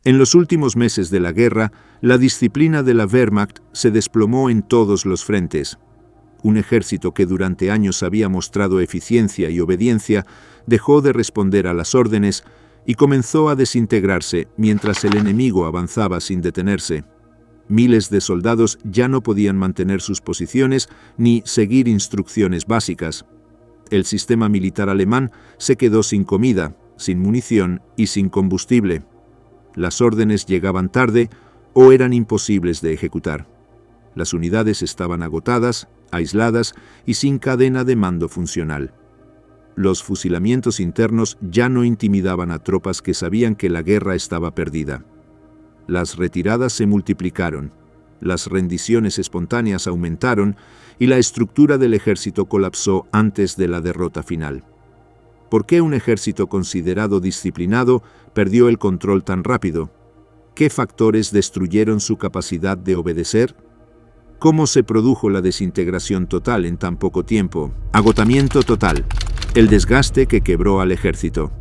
En los últimos meses de la guerra, la disciplina de la Wehrmacht se desplomó en todos los frentes. Un ejército que durante años había mostrado eficiencia y obediencia dejó de responder a las órdenes y comenzó a desintegrarse mientras el enemigo avanzaba sin detenerse. Miles de soldados ya no podían mantener sus posiciones ni seguir instrucciones básicas. El sistema militar alemán se quedó sin comida, sin munición y sin combustible. Las órdenes llegaban tarde o eran imposibles de ejecutar. Las unidades estaban agotadas, aisladas y sin cadena de mando funcional. Los fusilamientos internos ya no intimidaban a tropas que sabían que la guerra estaba perdida. Las retiradas se multiplicaron, las rendiciones espontáneas aumentaron y la estructura del ejército colapsó antes de la derrota final. ¿Por qué un ejército considerado disciplinado perdió el control tan rápido? ¿Qué factores destruyeron su capacidad de obedecer? ¿Cómo se produjo la desintegración total en tan poco tiempo? Agotamiento total. El desgaste que quebró al ejército.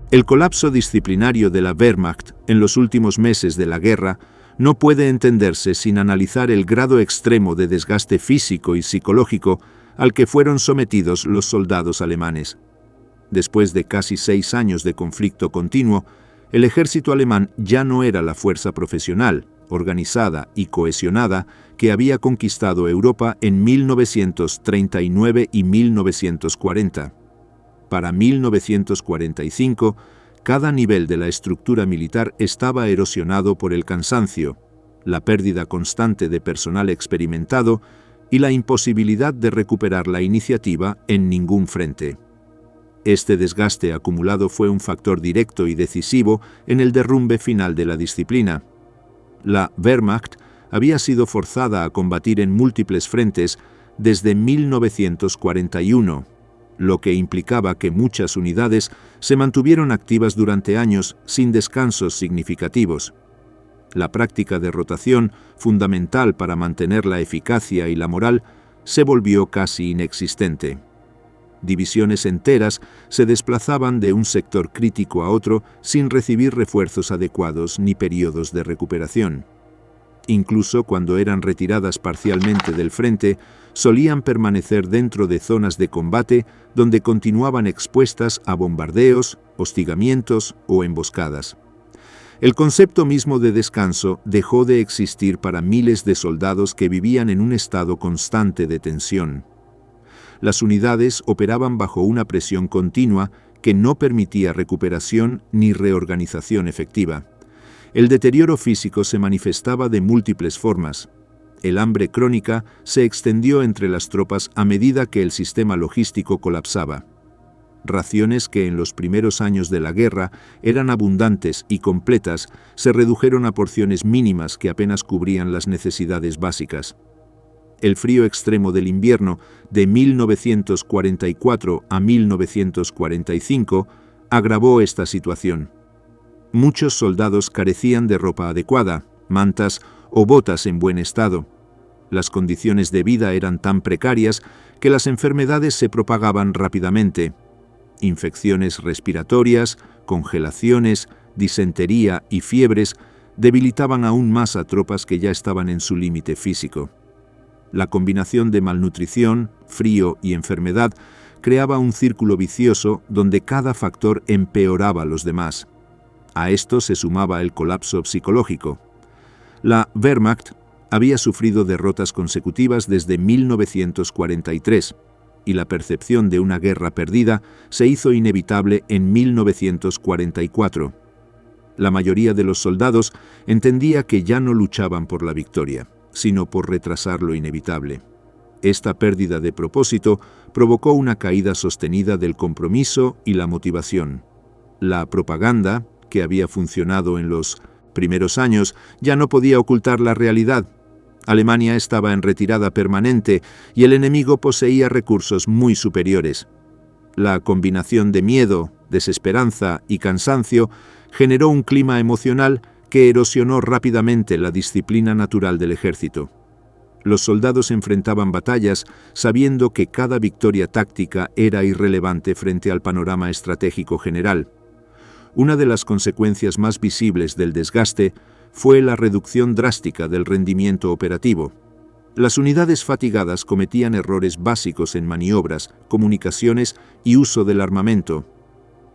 El colapso disciplinario de la Wehrmacht en los últimos meses de la guerra no puede entenderse sin analizar el grado extremo de desgaste físico y psicológico al que fueron sometidos los soldados alemanes. Después de casi 6 años de conflicto continuo, el ejército alemán ya no era la fuerza profesional, organizada y cohesionada que había conquistado Europa en 1939 y 1940. Para 1945, cada nivel de la estructura militar estaba erosionado por el cansancio, la pérdida constante de personal experimentado y la imposibilidad de recuperar la iniciativa en ningún frente. Este desgaste acumulado fue un factor directo y decisivo en el derrumbe final de la disciplina. La Wehrmacht había sido forzada a combatir en múltiples frentes desde 1941, lo que implicaba que muchas unidades se mantuvieron activas durante años sin descansos significativos. La práctica de rotación, fundamental para mantener la eficacia y la moral, se volvió casi inexistente. Divisiones enteras se desplazaban de un sector crítico a otro sin recibir refuerzos adecuados ni periodos de recuperación. Incluso cuando eran retiradas parcialmente del frente, solían permanecer dentro de zonas de combate donde continuaban expuestas a bombardeos, hostigamientos o emboscadas. El concepto mismo de descanso dejó de existir para miles de soldados que vivían en un estado constante de tensión. Las unidades operaban bajo una presión continua que no permitía recuperación ni reorganización efectiva. El deterioro físico se manifestaba de múltiples formas. El hambre crónica se extendió entre las tropas a medida que el sistema logístico colapsaba. Raciones que en los primeros años de la guerra eran abundantes y completas se redujeron a porciones mínimas que apenas cubrían las necesidades básicas. El frío extremo del invierno de 1944 a 1945 agravó esta situación. Muchos soldados carecían de ropa adecuada, mantas o botas en buen estado. Las condiciones de vida eran tan precarias que las enfermedades se propagaban rápidamente. Infecciones respiratorias, congelaciones, disentería y fiebres debilitaban aún más a tropas que ya estaban en su límite físico. La combinación de malnutrición, frío y enfermedad creaba un círculo vicioso donde cada factor empeoraba a los demás. A esto se sumaba el colapso psicológico. La Wehrmacht había sufrido derrotas consecutivas desde 1943 y la percepción de una guerra perdida se hizo inevitable en 1944. La mayoría de los soldados entendía que ya no luchaban por la victoria, sino por retrasar lo inevitable. Esta pérdida de propósito provocó una caída sostenida del compromiso y la motivación. La propaganda, que había funcionado en los primeros años, ya no podía ocultar la realidad. Alemania estaba en retirada permanente y el enemigo poseía recursos muy superiores. La combinación de miedo, desesperanza y cansancio generó un clima emocional que erosionó rápidamente la disciplina natural del ejército. Los soldados enfrentaban batallas sabiendo que cada victoria táctica era irrelevante frente al panorama estratégico general. Una de las consecuencias más visibles del desgaste fue la reducción drástica del rendimiento operativo. Las unidades fatigadas cometían errores básicos en maniobras, comunicaciones y uso del armamento.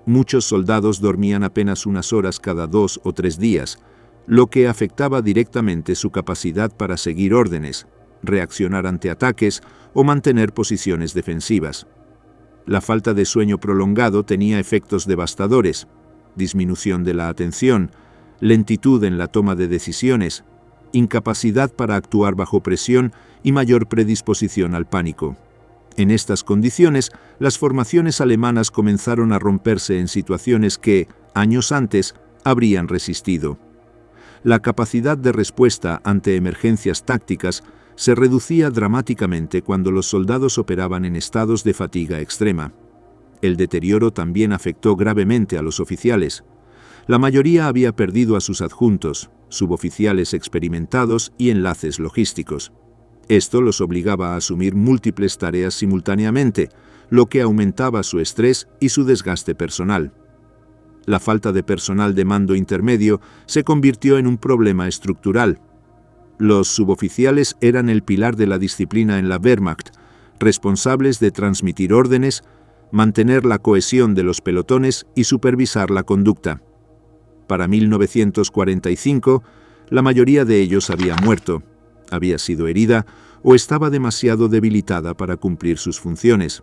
Muchos soldados dormían apenas unas horas cada 2 o 3 días, lo que afectaba directamente su capacidad para seguir órdenes, reaccionar ante ataques o mantener posiciones defensivas. La falta de sueño prolongado tenía efectos devastadores: disminución de la atención, lentitud en la toma de decisiones, incapacidad para actuar bajo presión y mayor predisposición al pánico. En estas condiciones, las formaciones alemanas comenzaron a romperse en situaciones que, años antes, habrían resistido. La capacidad de respuesta ante emergencias tácticas se reducía dramáticamente cuando los soldados operaban en estados de fatiga extrema. El deterioro también afectó gravemente a los oficiales. La mayoría había perdido a sus adjuntos, suboficiales experimentados y enlaces logísticos. Esto los obligaba a asumir múltiples tareas simultáneamente, lo que aumentaba su estrés y su desgaste personal. La falta de personal de mando intermedio se convirtió en un problema estructural. Los suboficiales eran el pilar de la disciplina en la Wehrmacht, responsables de transmitir órdenes, mantener la cohesión de los pelotones y supervisar la conducta. Para 1945, la mayoría de ellos había muerto, había sido herida o estaba demasiado debilitada para cumplir sus funciones.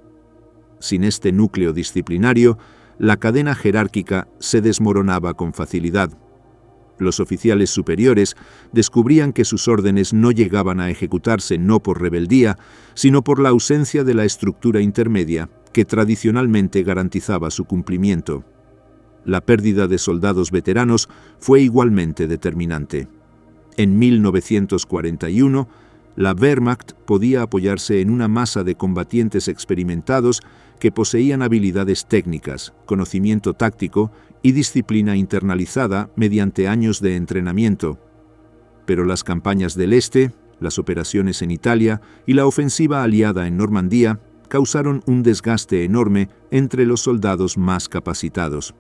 Sin este núcleo disciplinario, la cadena jerárquica se desmoronaba con facilidad. Los oficiales superiores descubrían que sus órdenes no llegaban a ejecutarse no por rebeldía, sino por la ausencia de la estructura intermedia que tradicionalmente garantizaba su cumplimiento. La pérdida de soldados veteranos fue igualmente determinante. En 1941, la Wehrmacht podía apoyarse en una masa de combatientes experimentados que poseían habilidades técnicas, conocimiento táctico y disciplina internalizada mediante años de entrenamiento. Pero las campañas del Este, las operaciones en Italia y la ofensiva aliada en Normandía causaron un desgaste enorme entre los soldados más capacitados.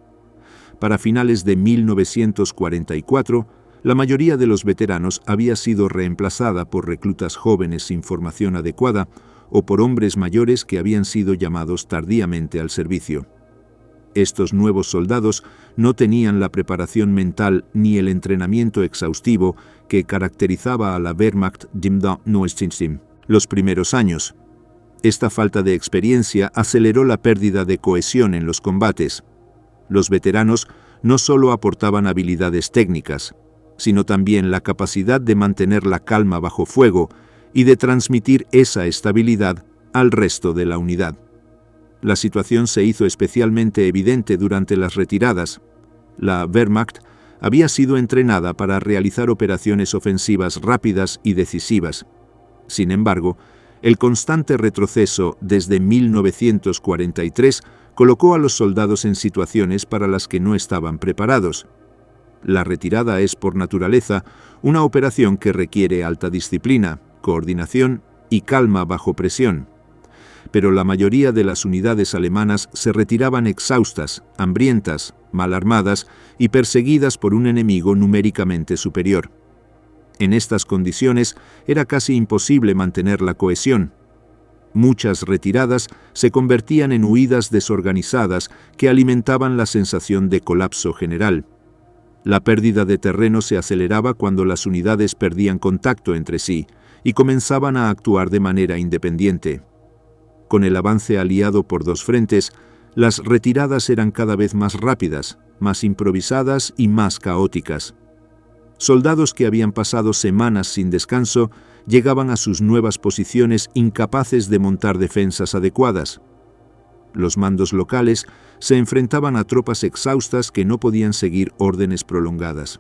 Para finales de 1944, la mayoría de los veteranos había sido reemplazada por reclutas jóvenes sin formación adecuada o por hombres mayores que habían sido llamados tardíamente al servicio. Estos nuevos soldados no tenían la preparación mental ni el entrenamiento exhaustivo que caracterizaba a la Wehrmacht los primeros años. Esta falta de experiencia aceleró la pérdida de cohesión en los combates. Los veteranos no solo aportaban habilidades técnicas, sino también la capacidad de mantener la calma bajo fuego y de transmitir esa estabilidad al resto de la unidad. La situación se hizo especialmente evidente durante las retiradas. La Wehrmacht había sido entrenada para realizar operaciones ofensivas rápidas y decisivas. Sin embargo, el constante retroceso desde 1943 colocó a los soldados en situaciones para las que no estaban preparados. La retirada es, por naturaleza, una operación que requiere alta disciplina, coordinación y calma bajo presión. Pero la mayoría de las unidades alemanas se retiraban exhaustas, hambrientas, mal armadas y perseguidas por un enemigo numéricamente superior. En estas condiciones era casi imposible mantener la cohesión. Muchas retiradas se convertían en huidas desorganizadas que alimentaban la sensación de colapso general. La pérdida de terreno se aceleraba cuando las unidades perdían contacto entre sí y comenzaban a actuar de manera independiente. Con el avance aliado por dos frentes, las retiradas eran cada vez más rápidas, más improvisadas y más caóticas. Soldados que habían pasado semanas sin descanso llegaban a sus nuevas posiciones incapaces de montar defensas adecuadas. Los mandos locales se enfrentaban a tropas exhaustas que no podían seguir órdenes prolongadas.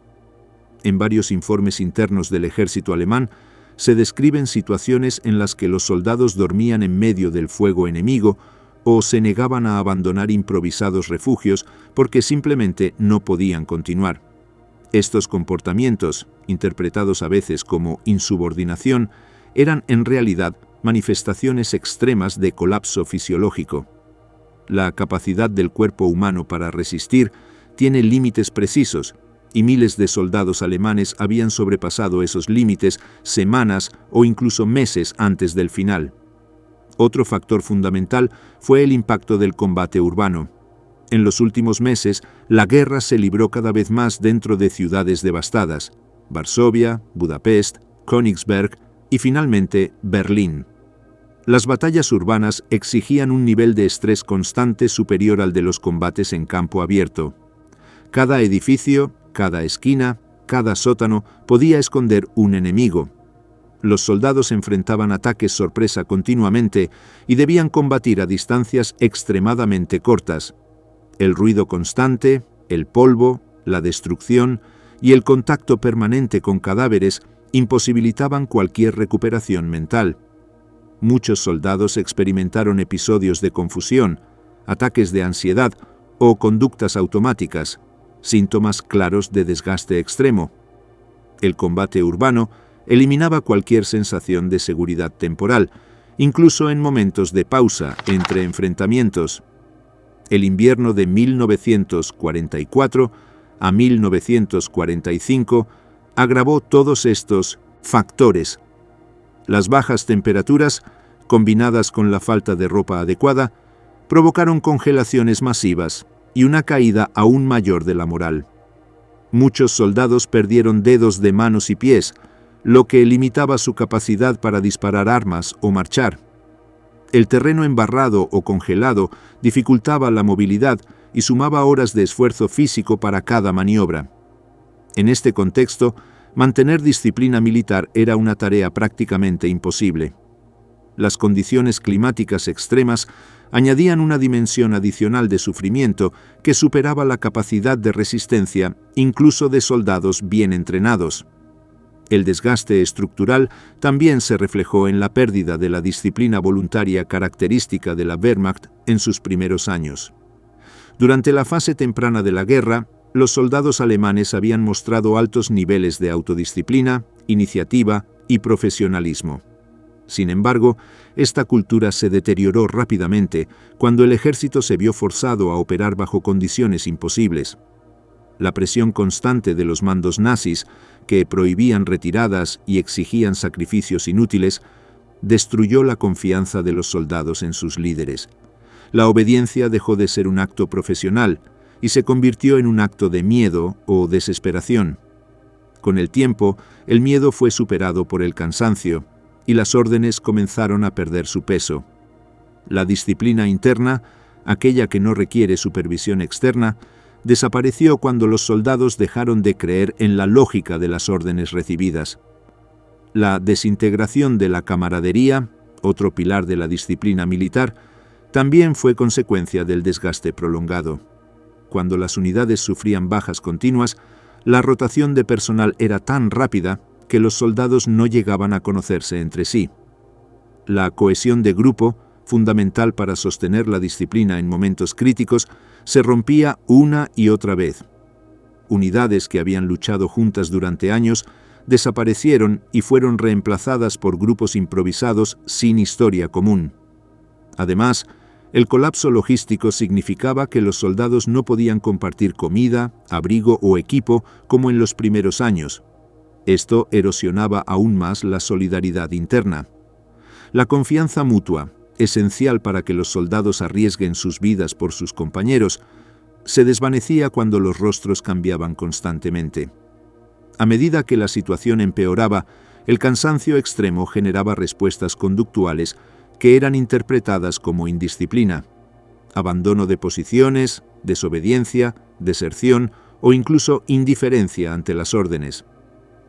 En varios informes internos del ejército alemán se describen situaciones en las que los soldados dormían en medio del fuego enemigo o se negaban a abandonar improvisados refugios porque simplemente no podían continuar. Estos comportamientos, interpretados a veces como insubordinación, eran en realidad manifestaciones extremas de colapso fisiológico. La capacidad del cuerpo humano para resistir tiene límites precisos, y miles de soldados alemanes habían sobrepasado esos límites semanas o incluso meses antes del final. Otro factor fundamental fue el impacto del combate urbano. En los últimos meses, la guerra se libró cada vez más dentro de ciudades devastadas: Varsovia, Budapest, Königsberg y finalmente Berlín. Las batallas urbanas exigían un nivel de estrés constante superior al de los combates en campo abierto. Cada edificio, cada esquina, cada sótano podía esconder un enemigo. Los soldados enfrentaban ataques sorpresa continuamente y debían combatir a distancias extremadamente cortas. El ruido constante, el polvo, la destrucción y el contacto permanente con cadáveres imposibilitaban cualquier recuperación mental. Muchos soldados experimentaron episodios de confusión, ataques de ansiedad o conductas automáticas, síntomas claros de desgaste extremo. El combate urbano eliminaba cualquier sensación de seguridad temporal, incluso en momentos de pausa entre enfrentamientos. El invierno de 1944 a 1945 agravó todos estos factores. Las bajas temperaturas, combinadas con la falta de ropa adecuada, provocaron congelaciones masivas y una caída aún mayor de la moral. Muchos soldados perdieron dedos de manos y pies, lo que limitaba su capacidad para disparar armas o marchar. El terreno embarrado o congelado dificultaba la movilidad y sumaba horas de esfuerzo físico para cada maniobra. En este contexto, mantener disciplina militar era una tarea prácticamente imposible. Las condiciones climáticas extremas añadían una dimensión adicional de sufrimiento que superaba la capacidad de resistencia incluso de soldados bien entrenados. El desgaste estructural también se reflejó en la pérdida de la disciplina voluntaria característica de la Wehrmacht en sus primeros años. Durante la fase temprana de la guerra, los soldados alemanes habían mostrado altos niveles de autodisciplina, iniciativa y profesionalismo. Sin embargo, esta cultura se deterioró rápidamente cuando el ejército se vio forzado a operar bajo condiciones imposibles. La presión constante de los mandos nazis, que prohibían retiradas y exigían sacrificios inútiles, destruyó la confianza de los soldados en sus líderes. La obediencia dejó de ser un acto profesional y se convirtió en un acto de miedo o desesperación. Con el tiempo, el miedo fue superado por el cansancio y las órdenes comenzaron a perder su peso. La disciplina interna, aquella que no requiere supervisión externa, desapareció cuando los soldados dejaron de creer en la lógica de las órdenes recibidas. La desintegración de la camaradería, otro pilar de la disciplina militar, también fue consecuencia del desgaste prolongado. Cuando las unidades sufrían bajas continuas, la rotación de personal era tan rápida que los soldados no llegaban a conocerse entre sí. La cohesión de grupo, fundamental para sostener la disciplina en momentos críticos, se rompía una y otra vez. Unidades que habían luchado juntas durante años desaparecieron y fueron reemplazadas por grupos improvisados sin historia común. Además, el colapso logístico significaba que los soldados no podían compartir comida, abrigo o equipo como en los primeros años. Esto erosionaba aún más la solidaridad interna. La confianza mutua, esencial para que los soldados arriesguen sus vidas por sus compañeros, se desvanecía cuando los rostros cambiaban constantemente. A medida que la situación empeoraba, el cansancio extremo generaba respuestas conductuales que eran interpretadas como indisciplina, abandono de posiciones, desobediencia, deserción o incluso indiferencia ante las órdenes.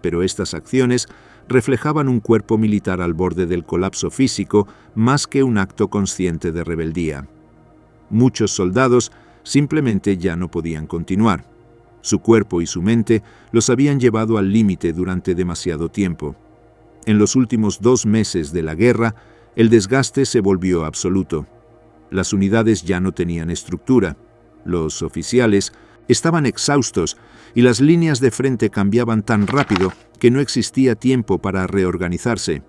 Pero estas acciones reflejaban un cuerpo militar al borde del colapso físico más que un acto consciente de rebeldía. Muchos soldados simplemente ya no podían continuar. Su cuerpo y su mente los habían llevado al límite durante demasiado tiempo. En los últimos 2 meses de la guerra, el desgaste se volvió absoluto. Las unidades ya no tenían estructura. Los oficiales estaban exhaustos y las líneas de frente cambiaban tan rápido que no existía tiempo para reorganizarse.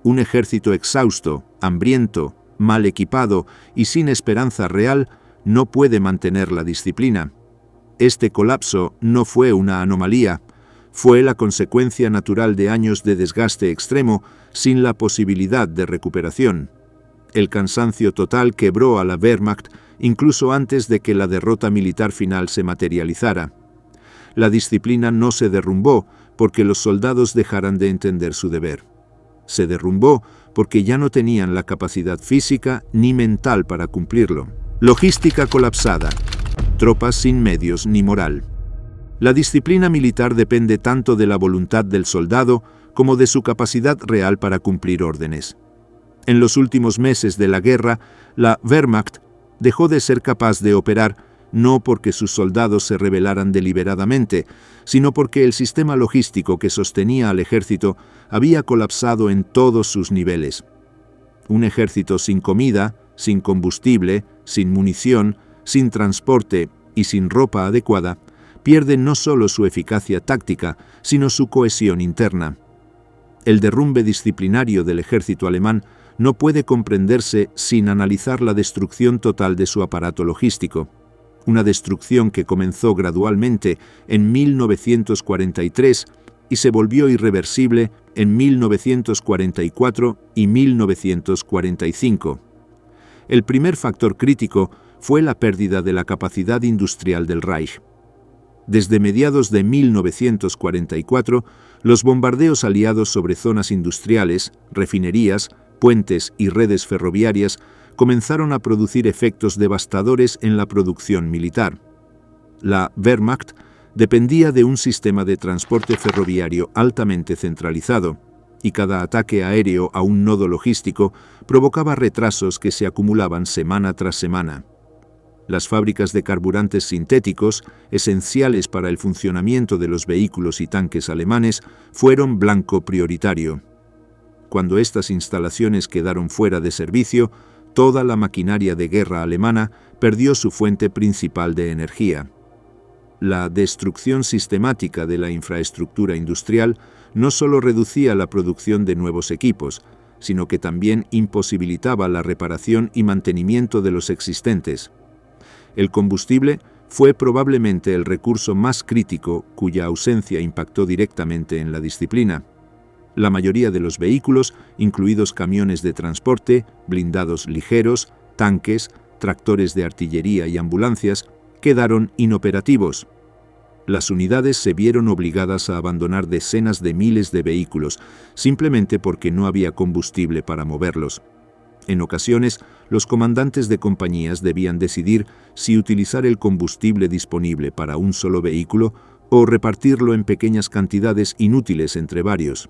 Un ejército exhausto, hambriento, mal equipado y sin esperanza real no puede mantener la disciplina. Este colapso no fue una anomalía, fue la consecuencia natural de años de desgaste extremo sin la posibilidad de recuperación. El cansancio total quebró a la Wehrmacht incluso antes de que la derrota militar final se materializara. La disciplina no se derrumbó porque los soldados dejaran de entender su deber. Se derrumbó porque ya no tenían la capacidad física ni mental para cumplirlo. Logística colapsada. Tropas sin medios ni moral. La disciplina militar depende tanto de la voluntad del soldado como de su capacidad real para cumplir órdenes. En los últimos meses de la guerra, la Wehrmacht dejó de ser capaz de operar no porque sus soldados se rebelaran deliberadamente, sino porque el sistema logístico que sostenía al ejército había colapsado en todos sus niveles. Un ejército sin comida, sin combustible, sin munición, sin transporte y sin ropa adecuada, pierde no solo su eficacia táctica, sino su cohesión interna. El derrumbe disciplinario del ejército alemán no puede comprenderse sin analizar la destrucción total de su aparato logístico. Una destrucción que comenzó gradualmente en 1943 y se volvió irreversible en 1944 y 1945. El primer factor crítico fue la pérdida de la capacidad industrial del Reich. Desde mediados de 1944, los bombardeos aliados sobre zonas industriales, refinerías, puentes y redes ferroviarias comenzaron a producir efectos devastadores en la producción militar. La Wehrmacht dependía de un sistema de transporte ferroviario altamente centralizado, y cada ataque aéreo a un nodo logístico provocaba retrasos que se acumulaban semana tras semana. Las fábricas de carburantes sintéticos, esenciales para el funcionamiento de los vehículos y tanques alemanes, fueron blanco prioritario. Cuando estas instalaciones quedaron fuera de servicio, toda la maquinaria de guerra alemana perdió su fuente principal de energía. La destrucción sistemática de la infraestructura industrial no solo reducía la producción de nuevos equipos, sino que también imposibilitaba la reparación y mantenimiento de los existentes. El combustible fue probablemente el recurso más crítico cuya ausencia impactó directamente en la disciplina. La mayoría de los vehículos, incluidos camiones de transporte, blindados ligeros, tanques, tractores de artillería y ambulancias, quedaron inoperativos. Las unidades se vieron obligadas a abandonar decenas de miles de vehículos, simplemente porque no había combustible para moverlos. En ocasiones, los comandantes de compañías debían decidir si utilizar el combustible disponible para un solo vehículo o repartirlo en pequeñas cantidades inútiles entre varios.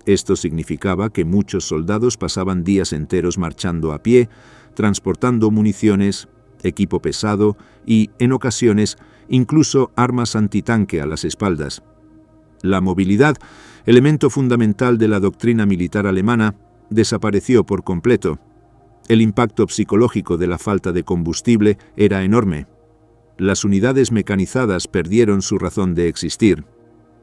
Esto significaba que muchos soldados pasaban días enteros marchando a pie, transportando municiones, equipo pesado y, en ocasiones, incluso armas antitanque a las espaldas. La movilidad, elemento fundamental de la doctrina militar alemana, desapareció por completo. El impacto psicológico de la falta de combustible era enorme. Las unidades mecanizadas perdieron su razón de existir.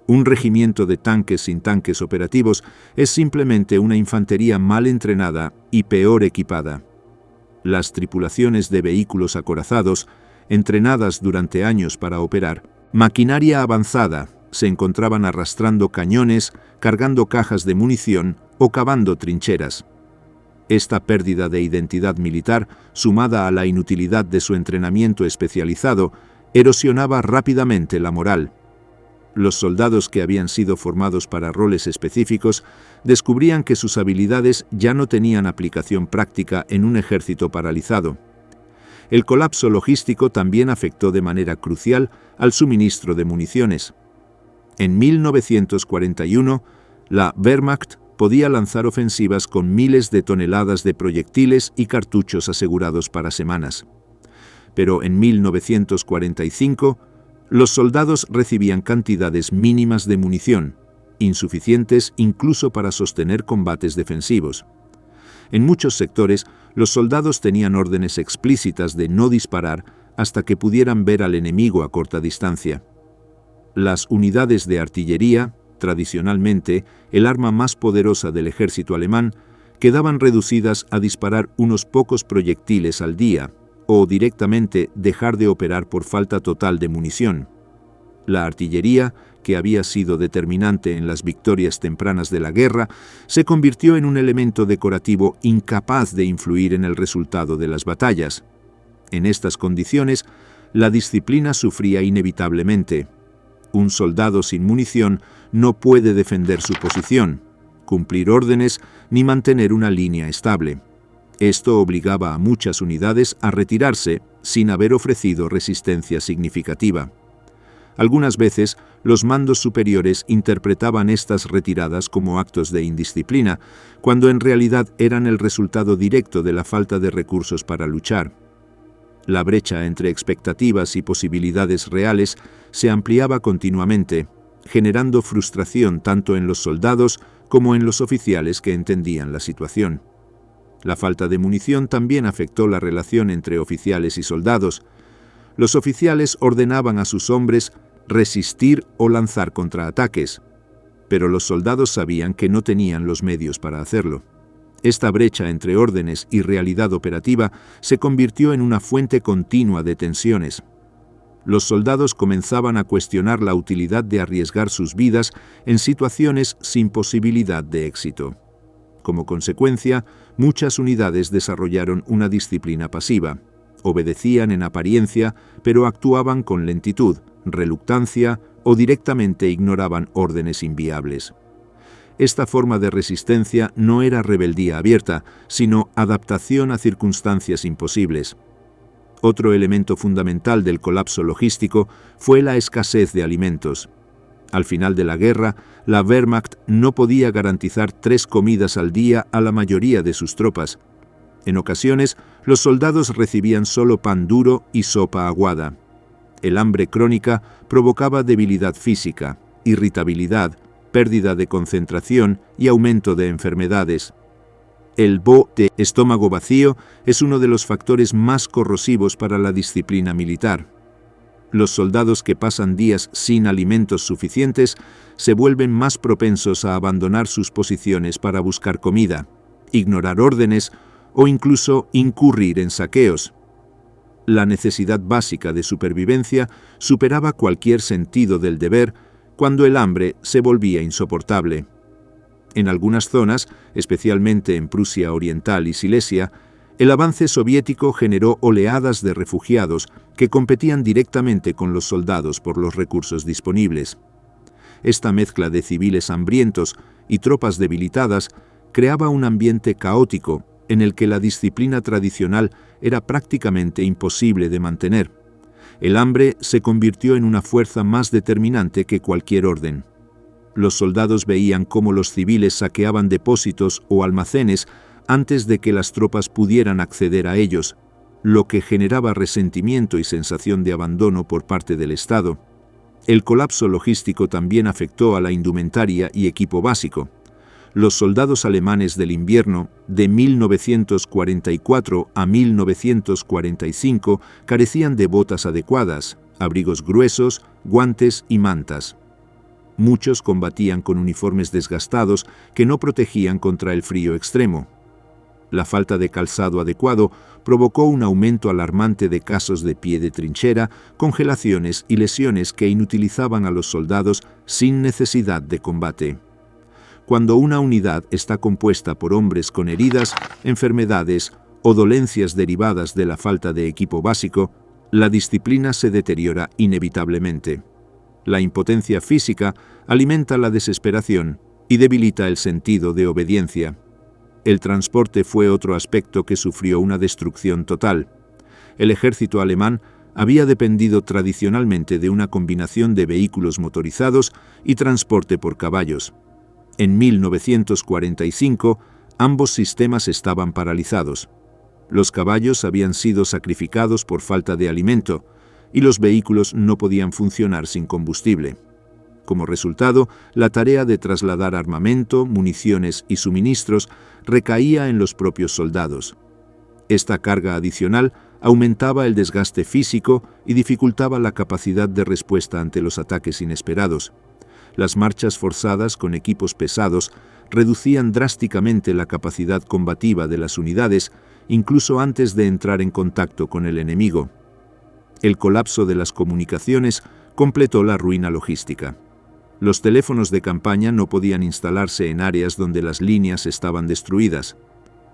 Un regimiento de tanques sin tanques operativos es simplemente una infantería mal entrenada y peor equipada. Las tripulaciones de vehículos acorazados, entrenadas durante años para operar, maquinaria avanzada, se encontraban arrastrando cañones, cargando cajas de munición o cavando trincheras. Esta pérdida de identidad militar, sumada a la inutilidad de su entrenamiento especializado, erosionaba rápidamente la moral. Los soldados que habían sido formados para roles específicos descubrían que sus habilidades ya no tenían aplicación práctica en un ejército paralizado. El colapso logístico también afectó de manera crucial al suministro de municiones. En 1941, la Wehrmacht podía lanzar ofensivas con miles de toneladas de proyectiles y cartuchos asegurados para semanas. Pero en 1945, los soldados recibían cantidades mínimas de munición, insuficientes incluso para sostener combates defensivos. En muchos sectores, los soldados tenían órdenes explícitas de no disparar hasta que pudieran ver al enemigo a corta distancia. Las unidades de artillería, tradicionalmente el arma más poderosa del ejército alemán, quedaban reducidas a disparar unos pocos proyectiles al día, o directamente dejar de operar por falta total de munición. La artillería, que había sido determinante en las victorias tempranas de la guerra, se convirtió en un elemento decorativo incapaz de influir en el resultado de las batallas. En estas condiciones, la disciplina sufría inevitablemente. Un soldado sin munición no puede defender su posición, cumplir órdenes ni mantener una línea estable. Esto obligaba a muchas unidades a retirarse sin haber ofrecido resistencia significativa. Algunas veces, los mandos superiores interpretaban estas retiradas como actos de indisciplina, cuando en realidad eran el resultado directo de la falta de recursos para luchar. La brecha entre expectativas y posibilidades reales se ampliaba continuamente, generando frustración tanto en los soldados como en los oficiales que entendían la situación. La falta de munición también afectó la relación entre oficiales y soldados. Los oficiales ordenaban a sus hombres resistir o lanzar contraataques, pero los soldados sabían que no tenían los medios para hacerlo. Esta brecha entre órdenes y realidad operativa se convirtió en una fuente continua de tensiones. Los soldados comenzaban a cuestionar la utilidad de arriesgar sus vidas en situaciones sin posibilidad de éxito. Como consecuencia, muchas unidades desarrollaron una disciplina pasiva. Obedecían en apariencia, pero actuaban con lentitud, reluctancia o directamente ignoraban órdenes inviables. Esta forma de resistencia no era rebeldía abierta, sino adaptación a circunstancias imposibles. Otro elemento fundamental del colapso logístico fue la escasez de alimentos. Al final de la guerra, la Wehrmacht no podía garantizar 3 comidas al día a la mayoría de sus tropas. En ocasiones, los soldados recibían solo pan duro y sopa aguada. El hambre crónica provocaba debilidad física, irritabilidad, pérdida de concentración y aumento de enfermedades. El de estómago vacío es uno de los factores más corrosivos para la disciplina militar. Los soldados que pasan días sin alimentos suficientes se vuelven más propensos a abandonar sus posiciones para buscar comida, ignorar órdenes o incluso incurrir en saqueos. La necesidad básica de supervivencia superaba cualquier sentido del deber cuando el hambre se volvía insoportable. En algunas zonas, especialmente en Prusia Oriental y Silesia, el avance soviético generó oleadas de refugiados que competían directamente con los soldados por los recursos disponibles. Esta mezcla de civiles hambrientos y tropas debilitadas creaba un ambiente caótico en el que la disciplina tradicional era prácticamente imposible de mantener. El hambre se convirtió en una fuerza más determinante que cualquier orden. Los soldados veían cómo los civiles saqueaban depósitos o almacenes antes de que las tropas pudieran acceder a ellos, lo que generaba resentimiento y sensación de abandono por parte del Estado. El colapso logístico también afectó a la indumentaria y equipo básico. Los soldados alemanes del invierno de 1944 a 1945 carecían de botas adecuadas, abrigos gruesos, guantes y mantas. Muchos combatían con uniformes desgastados que no protegían contra el frío extremo. La falta de calzado adecuado provocó un aumento alarmante de casos de pie de trinchera, congelaciones y lesiones que inutilizaban a los soldados sin necesidad de combate. Cuando una unidad está compuesta por hombres con heridas, enfermedades o dolencias derivadas de la falta de equipo básico, la disciplina se deteriora inevitablemente. La impotencia física alimenta la desesperación y debilita el sentido de obediencia. El transporte fue otro aspecto que sufrió una destrucción total. El ejército alemán había dependido tradicionalmente de una combinación de vehículos motorizados y transporte por caballos. En 1945, ambos sistemas estaban paralizados. Los caballos habían sido sacrificados por falta de alimento y los vehículos no podían funcionar sin combustible. Como resultado, la tarea de trasladar armamento, municiones y suministros recaía en los propios soldados. Esta carga adicional aumentaba el desgaste físico y dificultaba la capacidad de respuesta ante los ataques inesperados. Las marchas forzadas con equipos pesados reducían drásticamente la capacidad combativa de las unidades incluso antes de entrar en contacto con el enemigo. El colapso de las comunicaciones completó la ruina logística. Los teléfonos de campaña no podían instalarse en áreas donde las líneas estaban destruidas.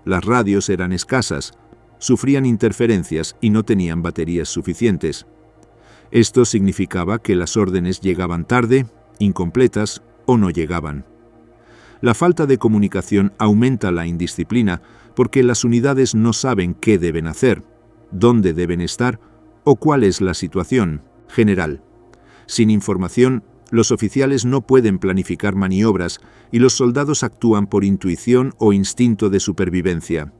Las radios eran escasas, sufrían interferencias y no tenían baterías suficientes. Esto significaba que las órdenes llegaban tarde, incompletas o no llegaban. La falta de comunicación aumenta la indisciplina porque las unidades no saben qué deben hacer, dónde deben estar o cuál es la situación general. Sin información, los oficiales no pueden planificar maniobras y los soldados actúan por intuición o instinto de supervivencia.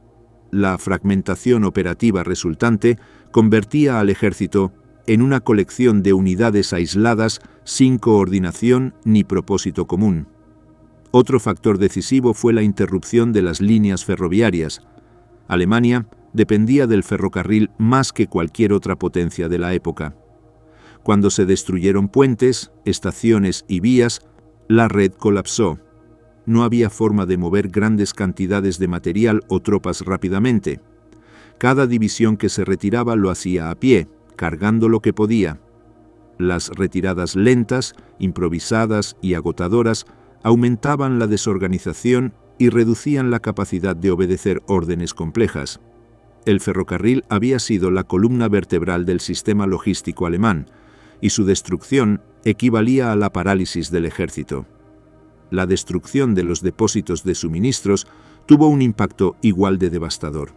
La fragmentación operativa resultante convertía al ejército en una colección de unidades aisladas sin coordinación ni propósito común. Otro factor decisivo fue la interrupción de las líneas ferroviarias. Alemania dependía del ferrocarril más que cualquier otra potencia de la época. Cuando se destruyeron puentes, estaciones y vías, la red colapsó. No había forma de mover grandes cantidades de material o tropas rápidamente. Cada división que se retiraba lo hacía a pie, cargando lo que podía. Las retiradas lentas, improvisadas y agotadoras aumentaban la desorganización y reducían la capacidad de obedecer órdenes complejas. El ferrocarril había sido la columna vertebral del sistema logístico alemán, y su destrucción equivalía a la parálisis del ejército. La destrucción de los depósitos de suministros tuvo un impacto igual de devastador.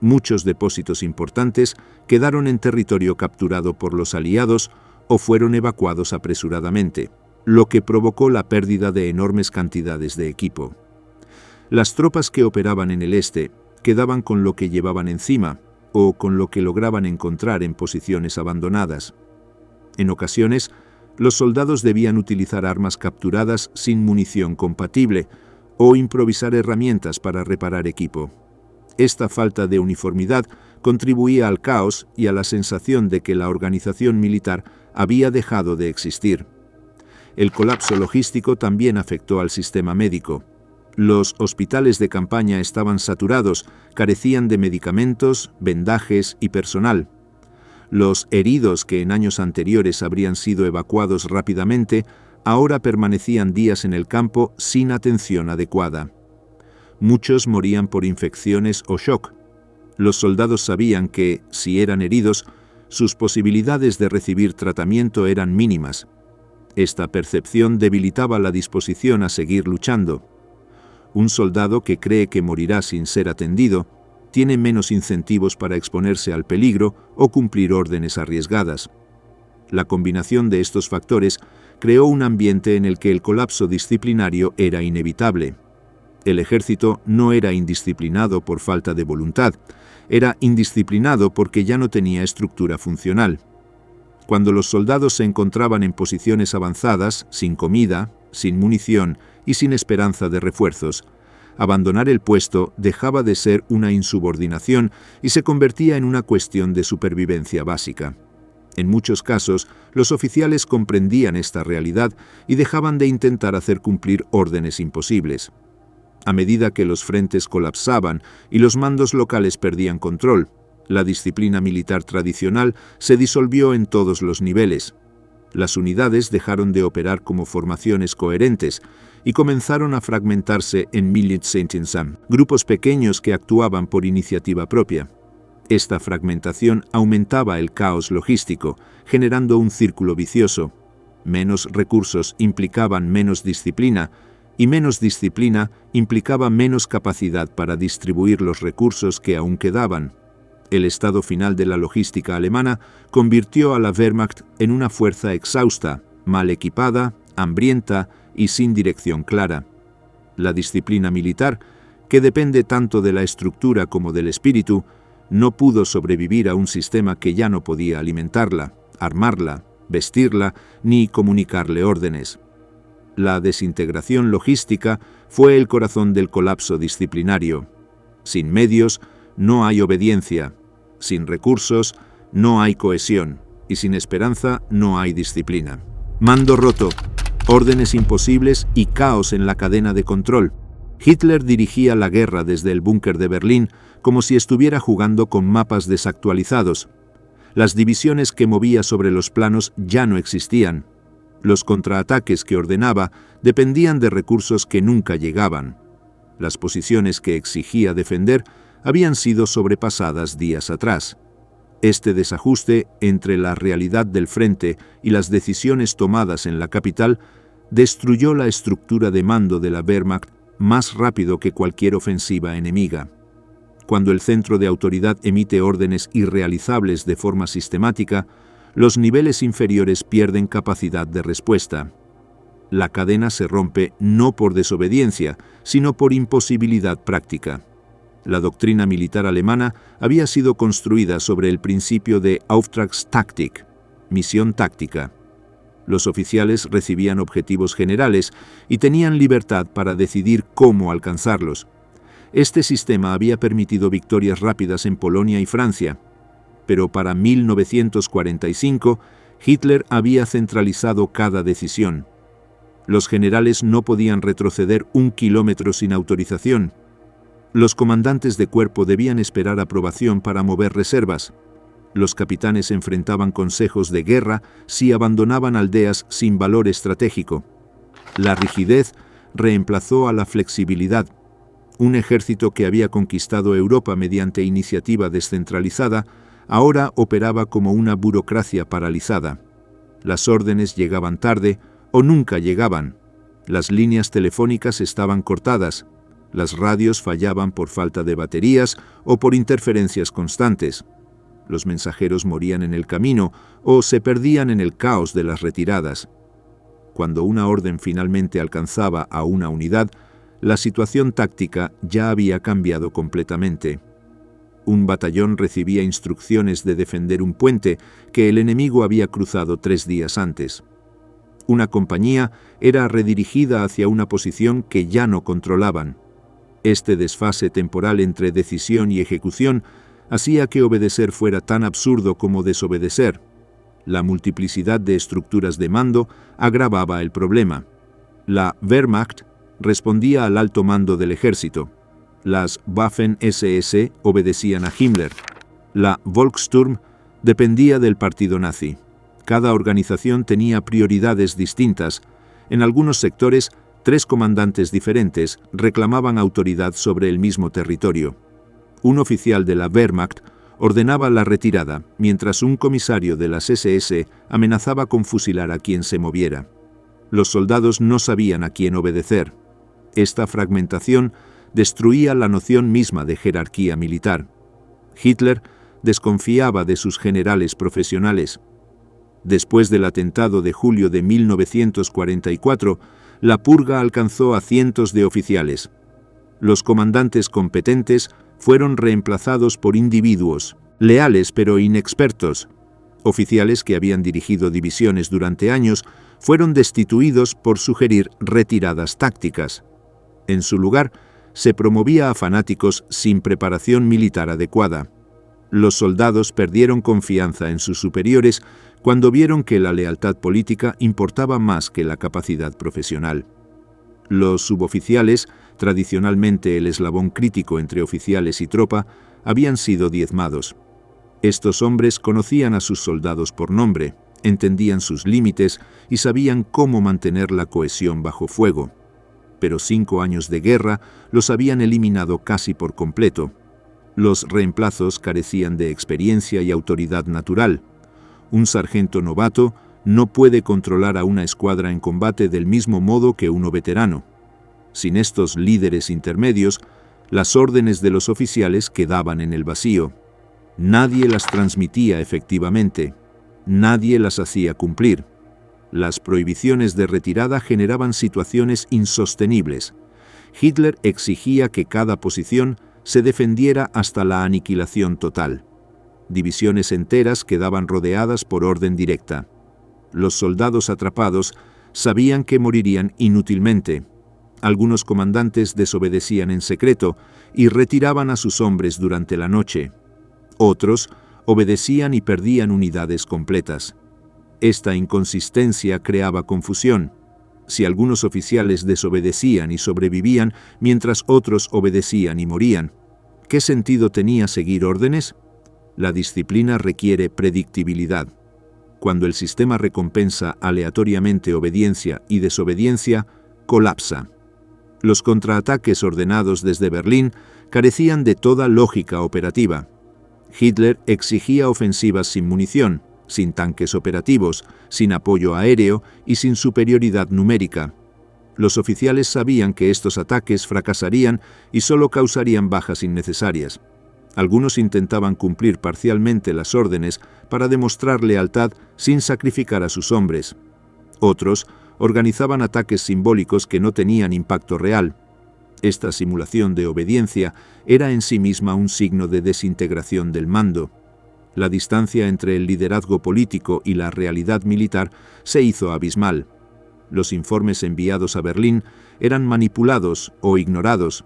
Muchos depósitos importantes quedaron en territorio capturado por los aliados o fueron evacuados apresuradamente, lo que provocó la pérdida de enormes cantidades de equipo. Las tropas que operaban en el este quedaban con lo que llevaban encima o con lo que lograban encontrar en posiciones abandonadas. En ocasiones, los soldados debían utilizar armas capturadas sin munición compatible o improvisar herramientas para reparar equipo. Esta falta de uniformidad contribuía al caos y a la sensación de que la organización militar había dejado de existir. El colapso logístico también afectó al sistema médico. Los hospitales de campaña estaban saturados, carecían de medicamentos, vendajes y personal. Los heridos que en años anteriores habrían sido evacuados rápidamente, ahora permanecían días en el campo sin atención adecuada. Muchos morían por infecciones o shock. Los soldados sabían que, si eran heridos, sus posibilidades de recibir tratamiento eran mínimas. Esta percepción debilitaba la disposición a seguir luchando. Un soldado que cree que morirá sin ser atendido tiene menos incentivos para exponerse al peligro o cumplir órdenes arriesgadas. La combinación de estos factores creó un ambiente en el que el colapso disciplinario era inevitable. El ejército no era indisciplinado por falta de voluntad, era indisciplinado porque ya no tenía estructura funcional. Cuando los soldados se encontraban en posiciones avanzadas, sin comida, sin munición y sin esperanza de refuerzos, abandonar el puesto dejaba de ser una insubordinación y se convertía en una cuestión de supervivencia básica. En muchos casos, los oficiales comprendían esta realidad y dejaban de intentar hacer cumplir órdenes imposibles. A medida que los frentes colapsaban y los mandos locales perdían control, la disciplina militar tradicional se disolvió en todos los niveles. Las unidades dejaron de operar como formaciones coherentes y comenzaron a fragmentarse en Militsentinsan, grupos pequeños que actuaban por iniciativa propia. Esta fragmentación aumentaba el caos logístico, generando un círculo vicioso. Menos recursos implicaban menos disciplina, y menos disciplina implicaba menos capacidad para distribuir los recursos que aún quedaban. El estado final de la logística alemana convirtió a la Wehrmacht en una fuerza exhausta, mal equipada, hambrienta y sin dirección clara. La disciplina militar, que depende tanto de la estructura como del espíritu, no pudo sobrevivir a un sistema que ya no podía alimentarla, armarla, vestirla ni comunicarle órdenes. La desintegración logística fue el corazón del colapso disciplinario. Sin medios, no hay obediencia. Sin recursos, no hay cohesión. Y sin esperanza, no hay disciplina. Mando roto, órdenes imposibles y caos en la cadena de control. Hitler dirigía la guerra desde el búnker de Berlín como si estuviera jugando con mapas desactualizados. Las divisiones que movía sobre los planos ya no existían. Los contraataques que ordenaba dependían de recursos que nunca llegaban. Las posiciones que exigía defender habían sido sobrepasadas días atrás. Este desajuste entre la realidad del frente y las decisiones tomadas en la capital destruyó la estructura de mando de la Wehrmacht más rápido que cualquier ofensiva enemiga. Cuando el centro de autoridad emite órdenes irrealizables de forma sistemática, los niveles inferiores pierden capacidad de respuesta. La cadena se rompe no por desobediencia, sino por imposibilidad práctica. La doctrina militar alemana había sido construida sobre el principio de Auftragstaktik, misión táctica. Los oficiales recibían objetivos generales y tenían libertad para decidir cómo alcanzarlos. Este sistema había permitido victorias rápidas en Polonia y Francia, pero para 1945 Hitler había centralizado cada decisión. Los generales no podían retroceder 1 kilómetro sin autorización. Los comandantes de cuerpo debían esperar aprobación para mover reservas. Los capitanes enfrentaban consejos de guerra si abandonaban aldeas sin valor estratégico. La rigidez reemplazó a la flexibilidad. Un ejército que había conquistado Europa mediante iniciativa descentralizada, ahora operaba como una burocracia paralizada. Las órdenes llegaban tarde o nunca llegaban. Las líneas telefónicas estaban cortadas. Las radios fallaban por falta de baterías o por interferencias constantes. Los mensajeros morían en el camino o se perdían en el caos de las retiradas. Cuando una orden finalmente alcanzaba a una unidad, la situación táctica ya había cambiado completamente. Un batallón recibía instrucciones de defender un puente que el enemigo había cruzado 3 días antes. Una compañía era redirigida hacia una posición que ya no controlaban. Este desfase temporal entre decisión y ejecución hacía que obedecer fuera tan absurdo como desobedecer. La multiplicidad de estructuras de mando agravaba el problema. La Wehrmacht respondía al alto mando del ejército. Las Waffen-SS obedecían a Himmler. La Volkssturm dependía del partido nazi. Cada organización tenía prioridades distintas. En algunos sectores, 3 comandantes diferentes reclamaban autoridad sobre el mismo territorio. Un oficial de la Wehrmacht ordenaba la retirada, mientras un comisario de las SS amenazaba con fusilar a quien se moviera. Los soldados no sabían a quién obedecer. Esta fragmentación destruía la noción misma de jerarquía militar. Hitler desconfiaba de sus generales profesionales. Después del atentado de julio de 1944, la purga alcanzó a cientos de oficiales. Los comandantes competentes fueron reemplazados por individuos, leales pero inexpertos. Oficiales que habían dirigido divisiones durante años fueron destituidos por sugerir retiradas tácticas. En su lugar, se promovía a fanáticos sin preparación militar adecuada. Los soldados perdieron confianza en sus superiores cuando vieron que la lealtad política importaba más que la capacidad profesional. Los suboficiales, tradicionalmente el eslabón crítico entre oficiales y tropa, habían sido diezmados. Estos hombres conocían a sus soldados por nombre, entendían sus límites y sabían cómo mantener la cohesión bajo fuego. Pero 5 años de guerra los habían eliminado casi por completo. Los reemplazos carecían de experiencia y autoridad natural. Un sargento novato no puede controlar a una escuadra en combate del mismo modo que uno veterano. Sin estos líderes intermedios, las órdenes de los oficiales quedaban en el vacío. Nadie las transmitía efectivamente. Nadie las hacía cumplir. Las prohibiciones de retirada generaban situaciones insostenibles. Hitler exigía que cada posición se defendiera hasta la aniquilación total. Divisiones enteras quedaban rodeadas por orden directa. Los soldados atrapados sabían que morirían inútilmente. Algunos comandantes desobedecían en secreto y retiraban a sus hombres durante la noche. Otros obedecían y perdían unidades completas. Esta inconsistencia creaba confusión. si algunos oficiales desobedecían y sobrevivían, mientras otros obedecían y morían? ¿Qué sentido tenía seguir órdenes? La disciplina requiere predictibilidad. Cuando el sistema recompensa aleatoriamente obediencia y desobediencia, colapsa. Los contraataques ordenados desde Berlín carecían de toda lógica operativa. Hitler exigía ofensivas sin munición, sin tanques operativos, sin apoyo aéreo y sin superioridad numérica. Los oficiales sabían que estos ataques fracasarían y solo causarían bajas innecesarias. Algunos intentaban cumplir parcialmente las órdenes para demostrar lealtad sin sacrificar a sus hombres. Otros organizaban ataques simbólicos que no tenían impacto real. Esta simulación de obediencia era en sí misma un signo de desintegración del mando. La distancia entre el liderazgo político y la realidad militar se hizo abismal. Los informes enviados a Berlín eran manipulados o ignorados.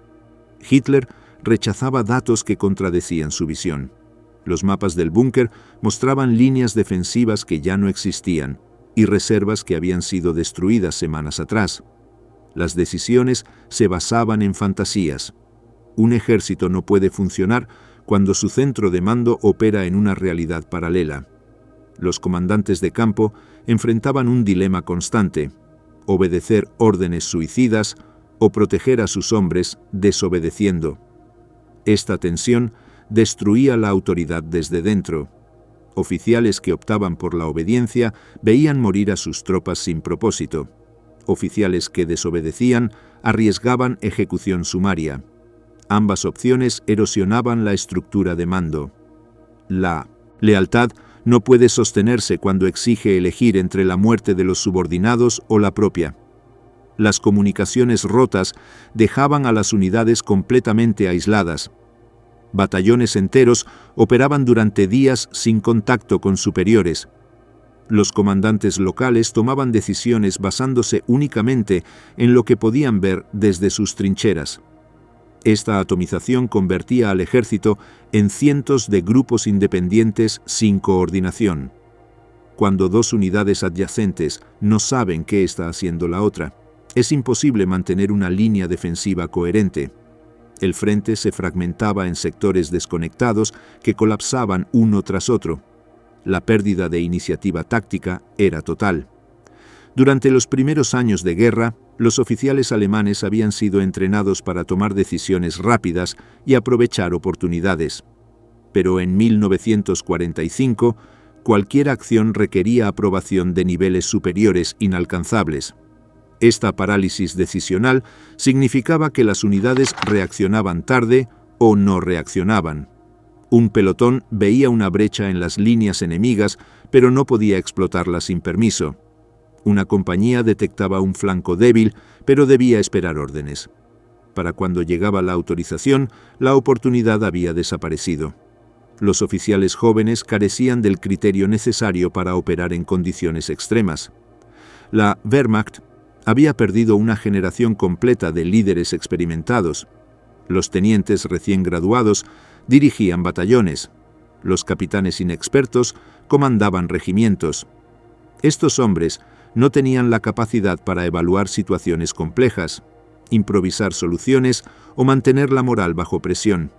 Hitler rechazaba datos que contradecían su visión. Los mapas del búnker mostraban líneas defensivas que ya no existían y reservas que habían sido destruidas semanas atrás. Las decisiones se basaban en fantasías. Un ejército no puede funcionar cuando su centro de mando opera en una realidad paralela. Los comandantes de campo enfrentaban un dilema constante: obedecer órdenes suicidas o proteger a sus hombres desobedeciendo. Esta tensión destruía la autoridad desde dentro. Oficiales que optaban por la obediencia veían morir a sus tropas sin propósito. Oficiales que desobedecían arriesgaban ejecución sumaria. Ambas opciones erosionaban la estructura de mando. La lealtad no puede sostenerse cuando exige elegir entre la muerte de los subordinados o la propia. Las comunicaciones rotas dejaban a las unidades completamente aisladas. Batallones enteros operaban durante días sin contacto con superiores. Los comandantes locales tomaban decisiones basándose únicamente en lo que podían ver desde sus trincheras. Esta atomización convertía al ejército en cientos de grupos independientes sin coordinación. Cuando dos unidades adyacentes no saben qué está haciendo la otra, es imposible mantener una línea defensiva coherente. El frente se fragmentaba en sectores desconectados que colapsaban uno tras otro. La pérdida de iniciativa táctica era total. Durante los primeros años de guerra, los oficiales alemanes habían sido entrenados para tomar decisiones rápidas y aprovechar oportunidades. Pero en 1945, cualquier acción requería aprobación de niveles superiores inalcanzables. Esta parálisis decisional significaba que las unidades reaccionaban tarde o no reaccionaban. Un pelotón veía una brecha en las líneas enemigas, pero no podía explotarla sin permiso. Una compañía detectaba un flanco débil, pero debía esperar órdenes. Para cuando llegaba la autorización, la oportunidad había desaparecido. Los oficiales jóvenes carecían del criterio necesario para operar en condiciones extremas. La Wehrmacht había perdido una generación completa de líderes experimentados. Los tenientes recién graduados dirigían batallones. Los capitanes inexpertos comandaban regimientos. Estos hombres no tenían la capacidad para evaluar situaciones complejas, improvisar soluciones o mantener la moral bajo presión.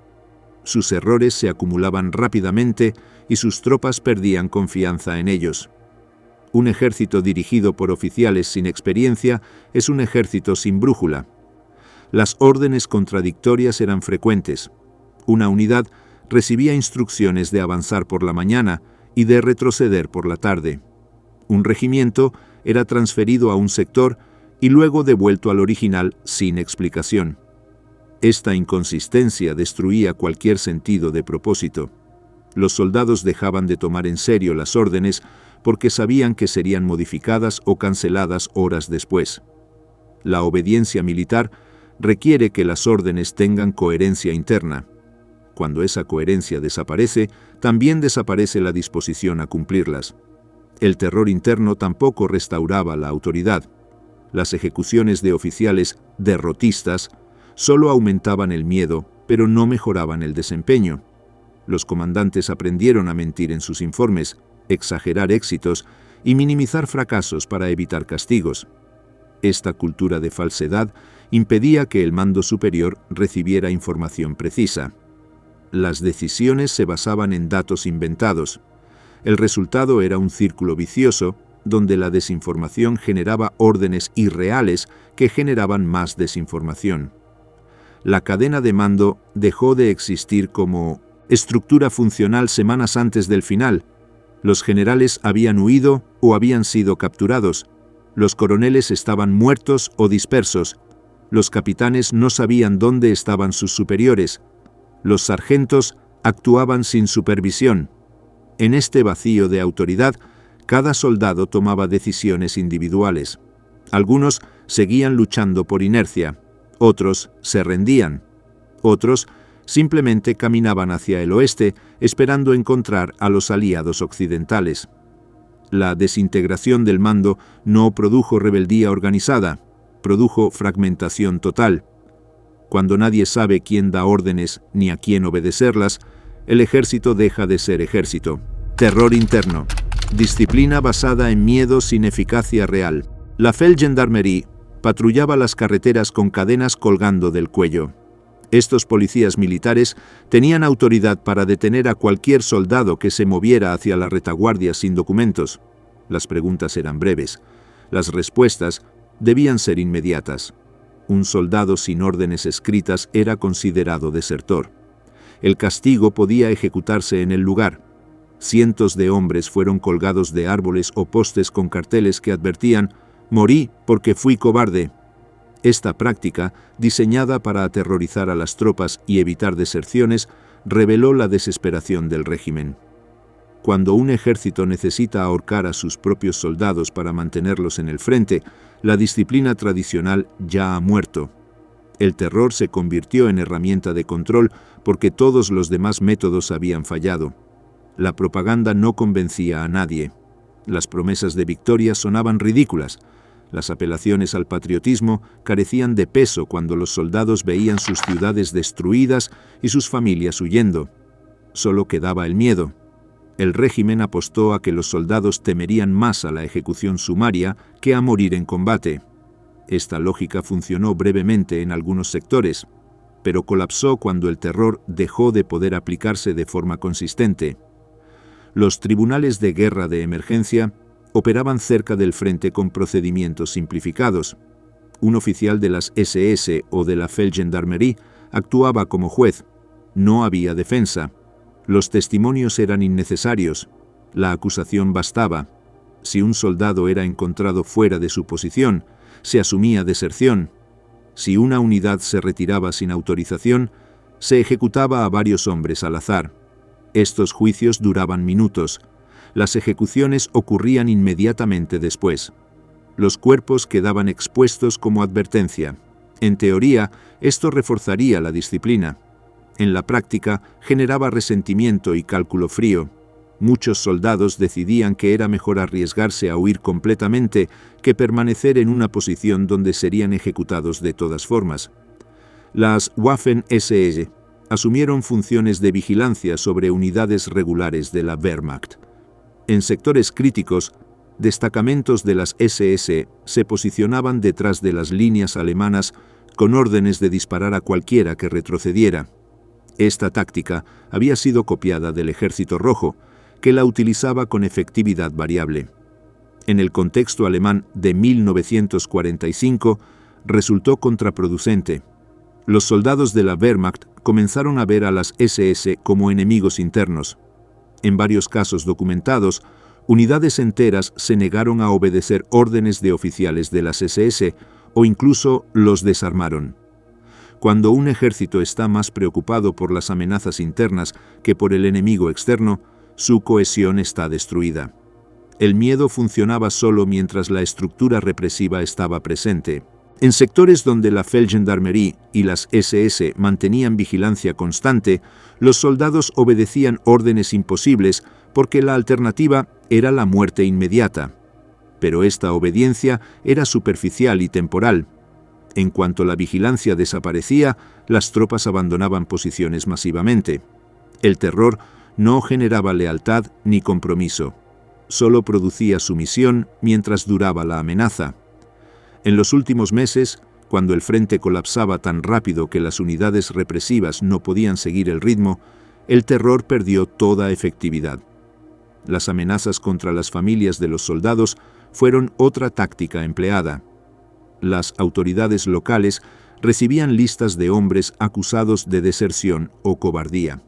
Sus errores se acumulaban rápidamente y sus tropas perdían confianza en ellos. Un ejército dirigido por oficiales sin experiencia es un ejército sin brújula. Las órdenes contradictorias eran frecuentes. Una unidad recibía instrucciones de avanzar por la mañana y de retroceder por la tarde. Un regimiento era transferido a un sector y luego devuelto al original sin explicación. Esta inconsistencia destruía cualquier sentido de propósito. Los soldados dejaban de tomar en serio las órdenes porque sabían que serían modificadas o canceladas horas después. La obediencia militar requiere que las órdenes tengan coherencia interna. Cuando esa coherencia desaparece, también desaparece la disposición a cumplirlas. El terror interno tampoco restauraba la autoridad. Las ejecuciones de oficiales derrotistas solo aumentaban el miedo, pero no mejoraban el desempeño. Los comandantes aprendieron a mentir en sus informes, exagerar éxitos y minimizar fracasos para evitar castigos. Esta cultura de falsedad impedía que el mando superior recibiera información precisa. Las decisiones se basaban en datos inventados. El resultado era un círculo vicioso, donde la desinformación generaba órdenes irreales que generaban más desinformación. La cadena de mando dejó de existir como estructura funcional semanas antes del final. Los generales habían huido o habían sido capturados. Los coroneles estaban muertos o dispersos. Los capitanes no sabían dónde estaban sus superiores. Los sargentos actuaban sin supervisión. En este vacío de autoridad, cada soldado tomaba decisiones individuales. Algunos seguían luchando por inercia, otros se rendían, otros simplemente caminaban hacia el oeste esperando encontrar a los aliados occidentales. La desintegración del mando no produjo rebeldía organizada, produjo fragmentación total. Cuando nadie sabe quién da órdenes ni a quién obedecerlas, el ejército deja de ser ejército. Terror interno. Disciplina basada en miedo sin eficacia real. La Feldgendarmerie patrullaba las carreteras con cadenas colgando del cuello. Estos policías militares tenían autoridad para detener a cualquier soldado que se moviera hacia la retaguardia sin documentos. Las preguntas eran breves. Las respuestas debían ser inmediatas. Un soldado sin órdenes escritas era considerado desertor. El castigo podía ejecutarse en el lugar. Cientos de hombres fueron colgados de árboles o postes con carteles que advertían: «Morí porque fui cobarde». Esta práctica, diseñada para aterrorizar a las tropas y evitar deserciones, reveló la desesperación del régimen. Cuando un ejército necesita ahorcar a sus propios soldados para mantenerlos en el frente, la disciplina tradicional ya ha muerto. El terror se convirtió en herramienta de control porque todos los demás métodos habían fallado. La propaganda no convencía a nadie. Las promesas de victoria sonaban ridículas. Las apelaciones al patriotismo carecían de peso cuando los soldados veían sus ciudades destruidas y sus familias huyendo. Solo quedaba el miedo. El régimen apostó a que los soldados temerían más a la ejecución sumaria que a morir en combate. Esta lógica funcionó brevemente en algunos sectores, pero colapsó cuando el terror dejó de poder aplicarse de forma consistente. Los tribunales de guerra de emergencia operaban cerca del frente con procedimientos simplificados. Un oficial de las SS o de la Feldgendarmerie actuaba como juez. No había defensa. Los testimonios eran innecesarios. La acusación bastaba. Si un soldado era encontrado fuera de su posición, se asumía deserción. Si una unidad se retiraba sin autorización, se ejecutaba a varios hombres al azar. Estos juicios duraban minutos. Las ejecuciones ocurrían inmediatamente después. Los cuerpos quedaban expuestos como advertencia. En teoría, esto reforzaría la disciplina. En la práctica, generaba resentimiento y cálculo frío. Muchos soldados decidían que era mejor arriesgarse a huir completamente que permanecer en una posición donde serían ejecutados de todas formas. Las Waffen-SS asumieron funciones de vigilancia sobre unidades regulares de la Wehrmacht. En sectores críticos, destacamentos de las SS se posicionaban detrás de las líneas alemanas con órdenes de disparar a cualquiera que retrocediera. Esta táctica había sido copiada del Ejército Rojo, que la utilizaba con efectividad variable. En el contexto alemán de 1945, resultó contraproducente. Los soldados de la Wehrmacht comenzaron a ver a las SS como enemigos internos. En varios casos documentados, unidades enteras se negaron a obedecer órdenes de oficiales de las SS o incluso los desarmaron. Cuando un ejército está más preocupado por las amenazas internas que por el enemigo externo, su cohesión está destruida. El miedo funcionaba solo mientras la estructura represiva estaba presente. En sectores donde la Feldgendarmerie y las SS mantenían vigilancia constante, los soldados obedecían órdenes imposibles porque la alternativa era la muerte inmediata. Pero esta obediencia era superficial y temporal. En cuanto la vigilancia desaparecía, las tropas abandonaban posiciones masivamente. El terror no generaba lealtad ni compromiso. Solo producía sumisión mientras duraba la amenaza. En los últimos meses, cuando el frente colapsaba tan rápido que las unidades represivas no podían seguir el ritmo, el terror perdió toda efectividad. Las amenazas contra las familias de los soldados fueron otra táctica empleada. Las autoridades locales recibían listas de hombres acusados de deserción o cobardía.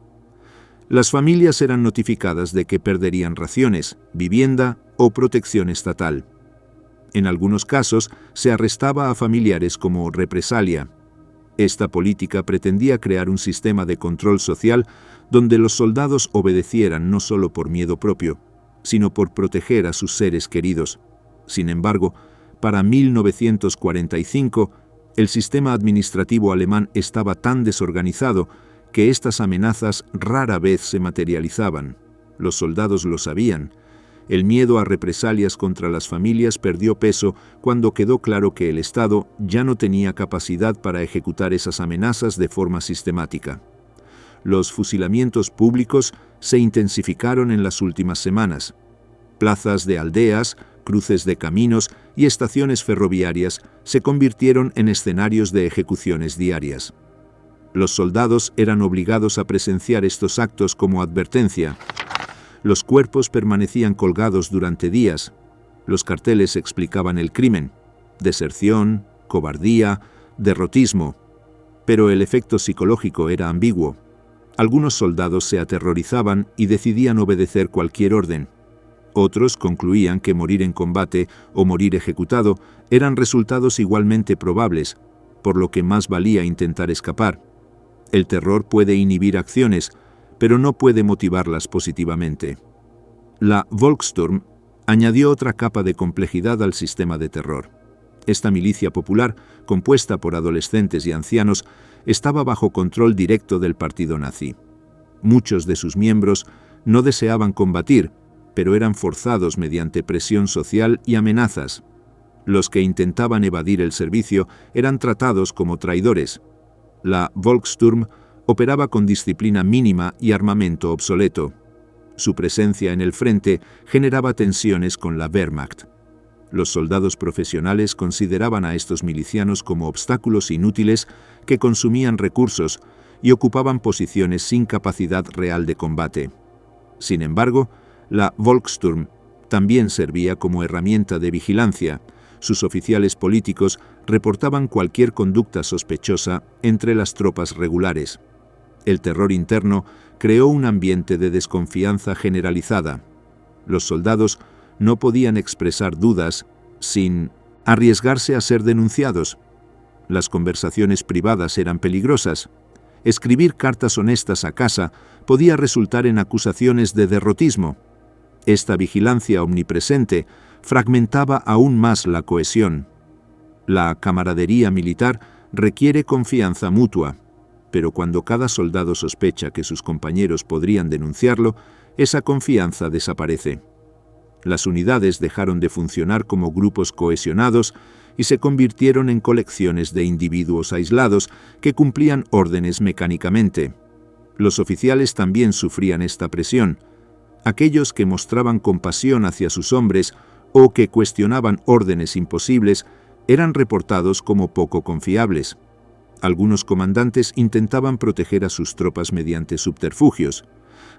Las familias eran notificadas de que perderían raciones, vivienda o protección estatal. En algunos casos, se arrestaba a familiares como represalia. Esta política pretendía crear un sistema de control social donde los soldados obedecieran no solo por miedo propio, sino por proteger a sus seres queridos. Sin embargo, para 1945, el sistema administrativo alemán estaba tan desorganizado que estas amenazas rara vez se materializaban. Los soldados lo sabían. El miedo a represalias contra las familias perdió peso cuando quedó claro que el Estado ya no tenía capacidad para ejecutar esas amenazas de forma sistemática. Los fusilamientos públicos se intensificaron en las últimas semanas. Plazas de aldeas, cruces de caminos y estaciones ferroviarias se convirtieron en escenarios de ejecuciones diarias. Los soldados eran obligados a presenciar estos actos como advertencia. Los cuerpos permanecían colgados durante días. Los carteles explicaban el crimen: deserción, cobardía, derrotismo. Pero el efecto psicológico era ambiguo. Algunos soldados se aterrorizaban y decidían obedecer cualquier orden. Otros concluían que morir en combate o morir ejecutado eran resultados igualmente probables, por lo que más valía intentar escapar. El terror puede inhibir acciones, pero no puede motivarlas positivamente. La Volkssturm añadió otra capa de complejidad al sistema de terror. Esta milicia popular, compuesta por adolescentes y ancianos, estaba bajo control directo del partido nazi. Muchos de sus miembros no deseaban combatir, pero eran forzados mediante presión social y amenazas. Los que intentaban evadir el servicio eran tratados como traidores. La Volkssturm operaba con disciplina mínima y armamento obsoleto. Su presencia en el frente generaba tensiones con la Wehrmacht. Los soldados profesionales consideraban a estos milicianos como obstáculos inútiles que consumían recursos y ocupaban posiciones sin capacidad real de combate. Sin embargo, la Volkssturm también servía como herramienta de vigilancia. Sus oficiales políticos reportaban cualquier conducta sospechosa entre las tropas regulares. El terror interno creó un ambiente de desconfianza generalizada. Los soldados no podían expresar dudas sin arriesgarse a ser denunciados. Las conversaciones privadas eran peligrosas. Escribir cartas honestas a casa podía resultar en acusaciones de derrotismo. Esta vigilancia omnipresente fragmentaba aún más la cohesión. La camaradería militar requiere confianza mutua, pero cuando cada soldado sospecha que sus compañeros podrían denunciarlo, esa confianza desaparece. Las unidades dejaron de funcionar como grupos cohesionados y se convirtieron en colecciones de individuos aislados que cumplían órdenes mecánicamente. Los oficiales también sufrían esta presión. Aquellos que mostraban compasión hacia sus hombres o que cuestionaban órdenes imposibles eran reportados como poco confiables. Algunos comandantes intentaban proteger a sus tropas mediante subterfugios.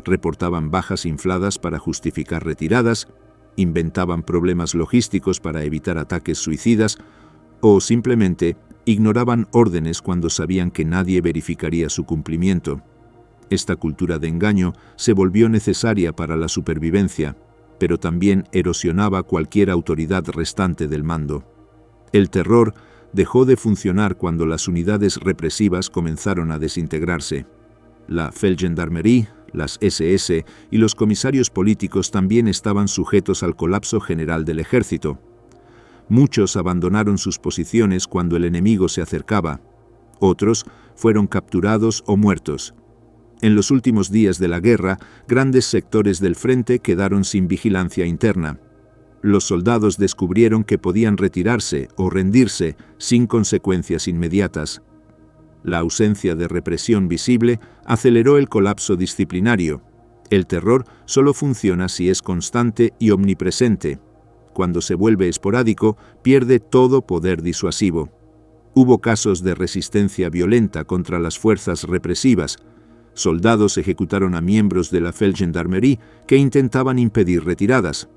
Reportaban bajas infladas para justificar retiradas, inventaban problemas logísticos para evitar ataques suicidas o simplemente ignoraban órdenes cuando sabían que nadie verificaría su cumplimiento. Esta cultura de engaño se volvió necesaria para la supervivencia, pero también erosionaba cualquier autoridad restante del mando. El terror dejó de funcionar cuando las unidades represivas comenzaron a desintegrarse. La Feldgendarmerie, las SS y los comisarios políticos también estaban sujetos al colapso general del ejército. Muchos abandonaron sus posiciones cuando el enemigo se acercaba. Otros fueron capturados o muertos. En los últimos días de la guerra, grandes sectores del frente quedaron sin vigilancia interna. Los soldados descubrieron que podían retirarse o rendirse sin consecuencias inmediatas. La ausencia de represión visible aceleró el colapso disciplinario. El terror solo funciona si es constante y omnipresente. cuando se vuelve esporádico, pierde todo poder disuasivo. Hubo casos de resistencia violenta contra las fuerzas represivas. Soldados ejecutaron a miembros de la Feldgendarmerie que intentaban impedir retiradas.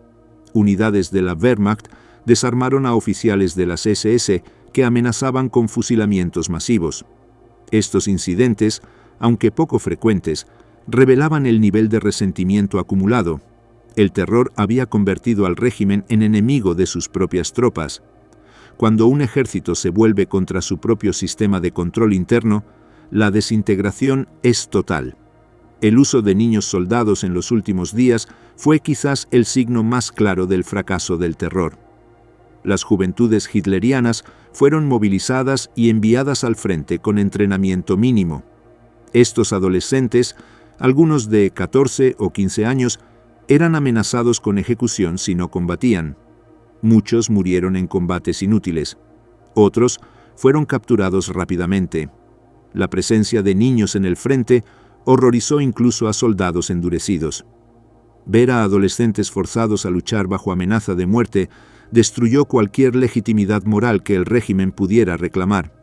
Unidades de la Wehrmacht desarmaron a oficiales de las SS que amenazaban con fusilamientos masivos. Estos incidentes, aunque poco frecuentes, revelaban el nivel de resentimiento acumulado. El terror había convertido al régimen en enemigo de sus propias tropas. Cuando un ejército se vuelve contra su propio sistema de control interno, la desintegración es total. El uso de niños soldados en los últimos días fue quizás el signo más claro del fracaso del terror. Las juventudes hitlerianas fueron movilizadas y enviadas al frente con entrenamiento mínimo. Estos adolescentes, algunos de 14 o 15 años, eran amenazados con ejecución si no combatían. Muchos murieron en combates inútiles. Otros fueron capturados rápidamente. La presencia de niños en el frente horrorizó incluso a soldados endurecidos. Ver a adolescentes forzados a luchar bajo amenaza de muerte destruyó cualquier legitimidad moral que el régimen pudiera reclamar.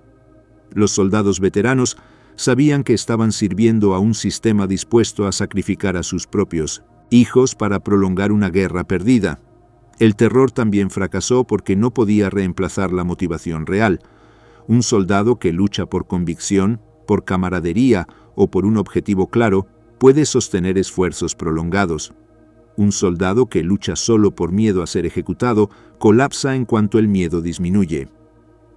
Los soldados veteranos sabían que estaban sirviendo a un sistema dispuesto a sacrificar a sus propios hijos para prolongar una guerra perdida. El terror también fracasó porque no podía reemplazar la motivación real. Un soldado que lucha por convicción, por camaradería o por un objetivo claro puede sostener esfuerzos prolongados. Un soldado que lucha solo por miedo a ser ejecutado colapsa en cuanto el miedo disminuye.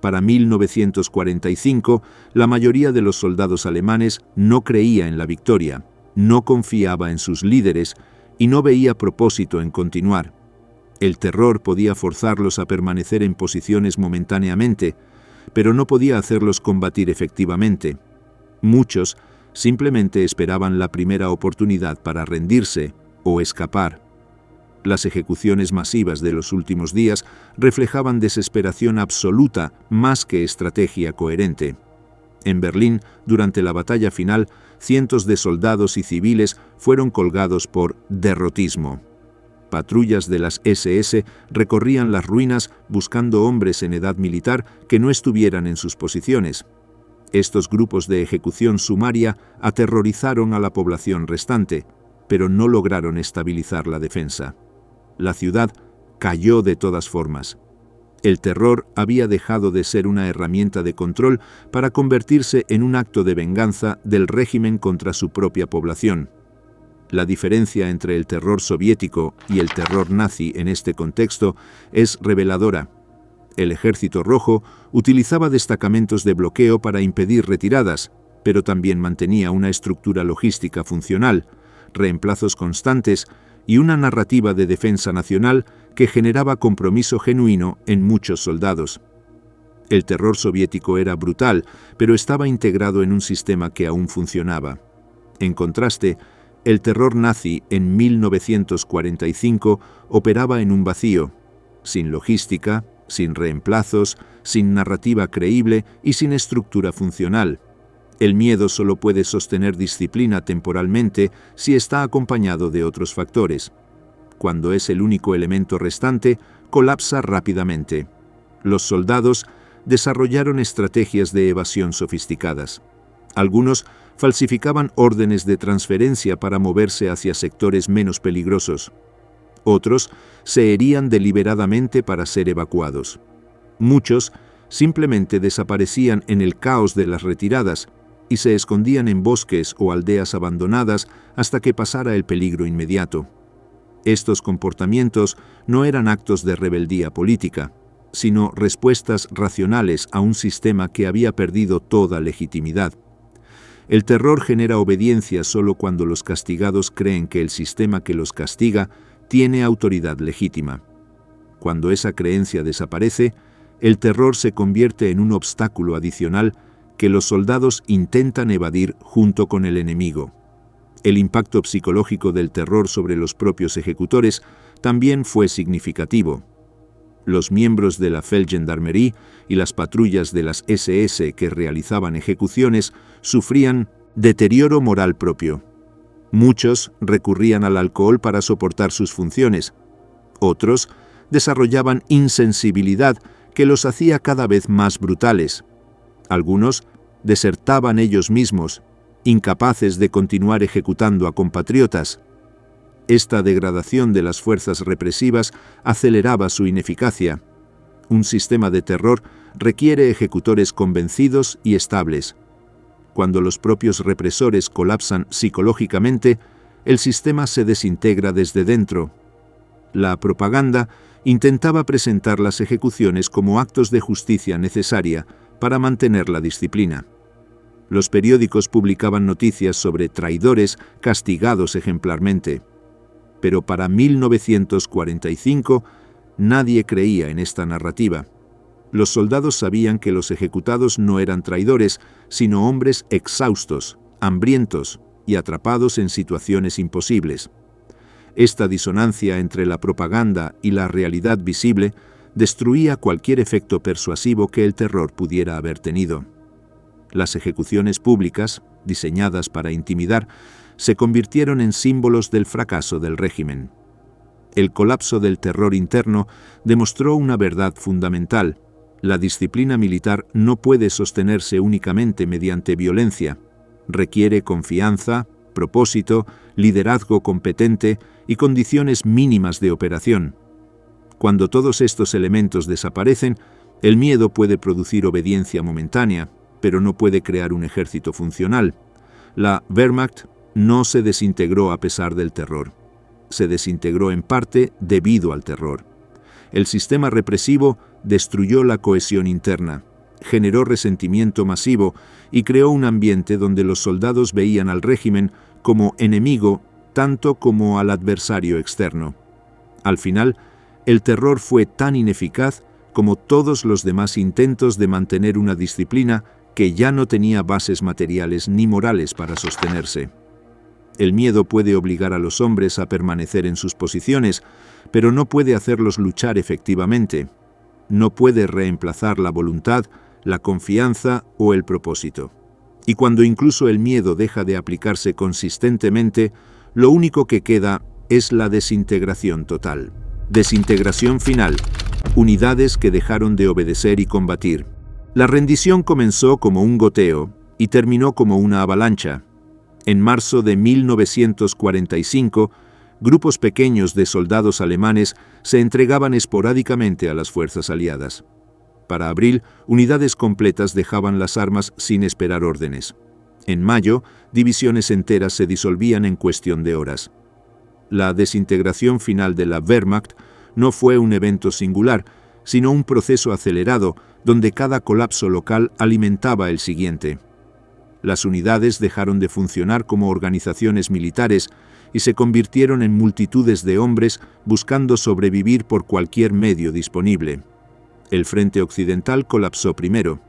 Para 1945, la mayoría de los soldados alemanes no creía en la victoria, no confiaba en sus líderes y no veía propósito en continuar. El terror podía forzarlos a permanecer en posiciones momentáneamente, pero no podía hacerlos combatir efectivamente. Muchos simplemente esperaban la primera oportunidad para rendirse o escapar. Las ejecuciones masivas de los últimos días reflejaban desesperación absoluta más que estrategia coherente. En Berlín, durante la batalla final, cientos de soldados y civiles fueron colgados por derrotismo. Patrullas de las SS recorrían las ruinas buscando hombres en edad militar que no estuvieran en sus posiciones. Estos grupos de ejecución sumaria aterrorizaron a la población restante, pero no lograron estabilizar la defensa. La ciudad cayó de todas formas. El terror había dejado de ser una herramienta de control para convertirse en un acto de venganza del régimen contra su propia población. La diferencia entre el terror soviético y el terror nazi en este contexto es reveladora. El Ejército Rojo utilizaba destacamentos de bloqueo para impedir retiradas, pero también mantenía una estructura logística funcional, reemplazos constantes y una narrativa de defensa nacional que generaba compromiso genuino en muchos soldados. El terror soviético era brutal, pero estaba integrado en un sistema que aún funcionaba. En contraste, el terror nazi en 1945 operaba en un vacío, sin logística, sin reemplazos, sin narrativa creíble y sin estructura funcional. El miedo solo puede sostener disciplina temporalmente si está acompañado de otros factores. Cuando es el único elemento restante, colapsa rápidamente. Los soldados desarrollaron estrategias de evasión sofisticadas. Algunos falsificaban órdenes de transferencia para moverse hacia sectores menos peligrosos. Otros se herían deliberadamente para ser evacuados. Muchos simplemente desaparecían en el caos de las retiradas y se escondían en bosques o aldeas abandonadas hasta que pasara el peligro inmediato. Estos comportamientos no eran actos de rebeldía política, sino respuestas racionales a un sistema que había perdido toda legitimidad. El terror genera obediencia solo cuando los castigados creen que el sistema que los castiga tiene autoridad legítima. Cuando esa creencia desaparece, el terror se convierte en un obstáculo adicional que los soldados intentan evadir junto con el enemigo. El impacto psicológico del terror sobre los propios ejecutores también fue significativo. Los miembros de la Feldgendarmerie y las patrullas de las SS que realizaban ejecuciones sufrían deterioro moral propio. Muchos recurrían al alcohol para soportar sus funciones. Otros desarrollaban insensibilidad que los hacía cada vez más brutales. Algunos desertaban ellos mismos, incapaces de continuar ejecutando a compatriotas. Esta degradación de las fuerzas represivas aceleraba su ineficacia. Un sistema de terror requiere ejecutores convencidos y estables. Cuando los propios represores colapsan psicológicamente, el sistema se desintegra desde dentro. La propaganda intentaba presentar las ejecuciones como actos de justicia necesaria para mantener la disciplina. Los periódicos publicaban noticias sobre traidores castigados ejemplarmente. Pero para 1945 nadie creía en esta narrativa. Los soldados sabían que los ejecutados no eran traidores, sino hombres exhaustos, hambrientos y atrapados en situaciones imposibles. Esta disonancia entre la propaganda y la realidad visible destruía cualquier efecto persuasivo que el terror pudiera haber tenido. Las ejecuciones públicas, diseñadas para intimidar, se convirtieron en símbolos del fracaso del régimen. El colapso del terror interno demostró una verdad fundamental: la disciplina militar no puede sostenerse únicamente mediante violencia. Requiere confianza, propósito, liderazgo competente y condiciones mínimas de operación. Cuando todos estos elementos desaparecen, el miedo puede producir obediencia momentánea, pero no puede crear un ejército funcional. La Wehrmacht no se desintegró a pesar del terror. Se desintegró en parte debido al terror. El sistema represivo destruyó la cohesión interna, generó resentimiento masivo y creó un ambiente donde los soldados veían al régimen como enemigo tanto como al adversario externo. Al final, el terror fue tan ineficaz como todos los demás intentos de mantener una disciplina que ya no tenía bases materiales ni morales para sostenerse. El miedo puede obligar a los hombres a permanecer en sus posiciones, pero no puede hacerlos luchar efectivamente. No puede reemplazar la voluntad, la confianza o el propósito. Y cuando incluso el miedo deja de aplicarse consistentemente, lo único que queda es la desintegración total. Desintegración final. Unidades que dejaron de obedecer y combatir. La rendición comenzó como un goteo y terminó como una avalancha. En marzo de 1945, grupos pequeños de soldados alemanes se entregaban esporádicamente a las fuerzas aliadas. Para abril, unidades completas dejaban las armas sin esperar órdenes. En mayo, divisiones enteras se disolvían en cuestión de horas. La desintegración final de la Wehrmacht no fue un evento singular, sino un proceso acelerado donde cada colapso local alimentaba el siguiente. Las unidades dejaron de funcionar como organizaciones militares y se convirtieron en multitudes de hombres buscando sobrevivir por cualquier medio disponible. El frente occidental colapsó primero.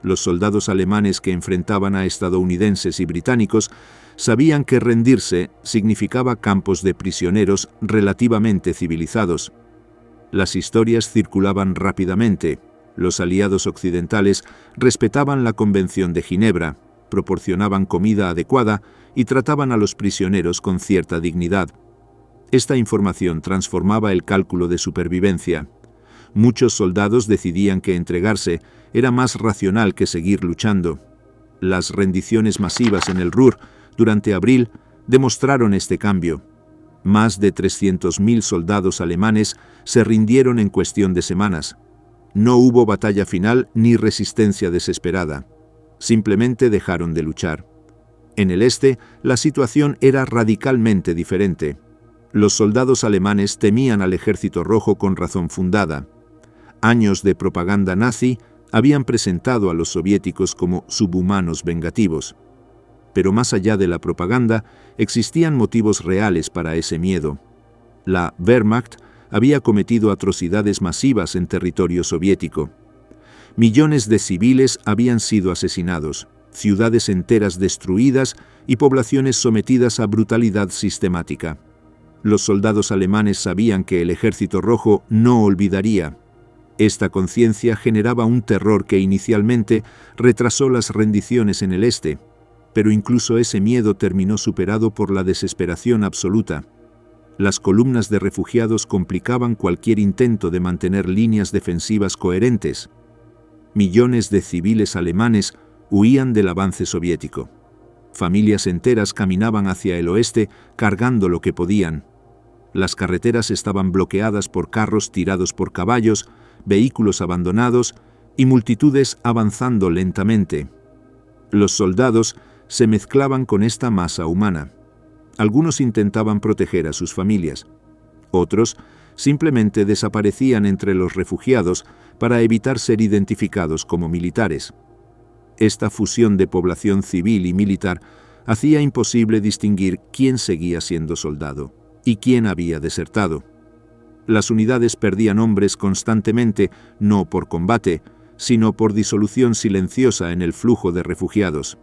Los soldados alemanes que enfrentaban a estadounidenses y británicos sabían que rendirse significaba campos de prisioneros relativamente civilizados. Las historias circulaban rápidamente. Los aliados occidentales respetaban la Convención de Ginebra, proporcionaban comida adecuada y trataban a los prisioneros con cierta dignidad. Esta información transformaba el cálculo de supervivencia. Muchos soldados decidían que entregarse era más racional que seguir luchando. Las rendiciones masivas en el Ruhr durante abril demostraron este cambio. Más de 300.000 soldados alemanes se rindieron en cuestión de semanas. No hubo batalla final ni resistencia desesperada. Simplemente dejaron de luchar. En el este, la situación era radicalmente diferente. Los soldados alemanes temían al Ejército Rojo con razón fundada. Años de propaganda nazi habían presentado a los soviéticos como subhumanos vengativos. Pero más allá de la propaganda, existían motivos reales para ese miedo. La Wehrmacht había cometido atrocidades masivas en territorio soviético. Millones de civiles habían sido asesinados, ciudades enteras destruidas y poblaciones sometidas a brutalidad sistemática. Los soldados alemanes sabían que el Ejército Rojo no olvidaría. Esta conciencia generaba un terror que inicialmente retrasó las rendiciones en el este, pero incluso ese miedo terminó superado por la desesperación absoluta. Las columnas de refugiados complicaban cualquier intento de mantener líneas defensivas coherentes. Millones de civiles alemanes huían del avance soviético. Familias enteras caminaban hacia el oeste cargando lo que podían. Las carreteras estaban bloqueadas por carros tirados por caballos, vehículos abandonados y multitudes avanzando lentamente. Los soldados se mezclaban con esta masa humana. Algunos intentaban proteger a sus familias. Otros simplemente desaparecían entre los refugiados para evitar ser identificados como militares. Esta fusión de población civil y militar hacía imposible distinguir quién seguía siendo soldado y quién había desertado. Las unidades perdían hombres constantemente, no por combate, sino por disolución silenciosa en el flujo de refugiados.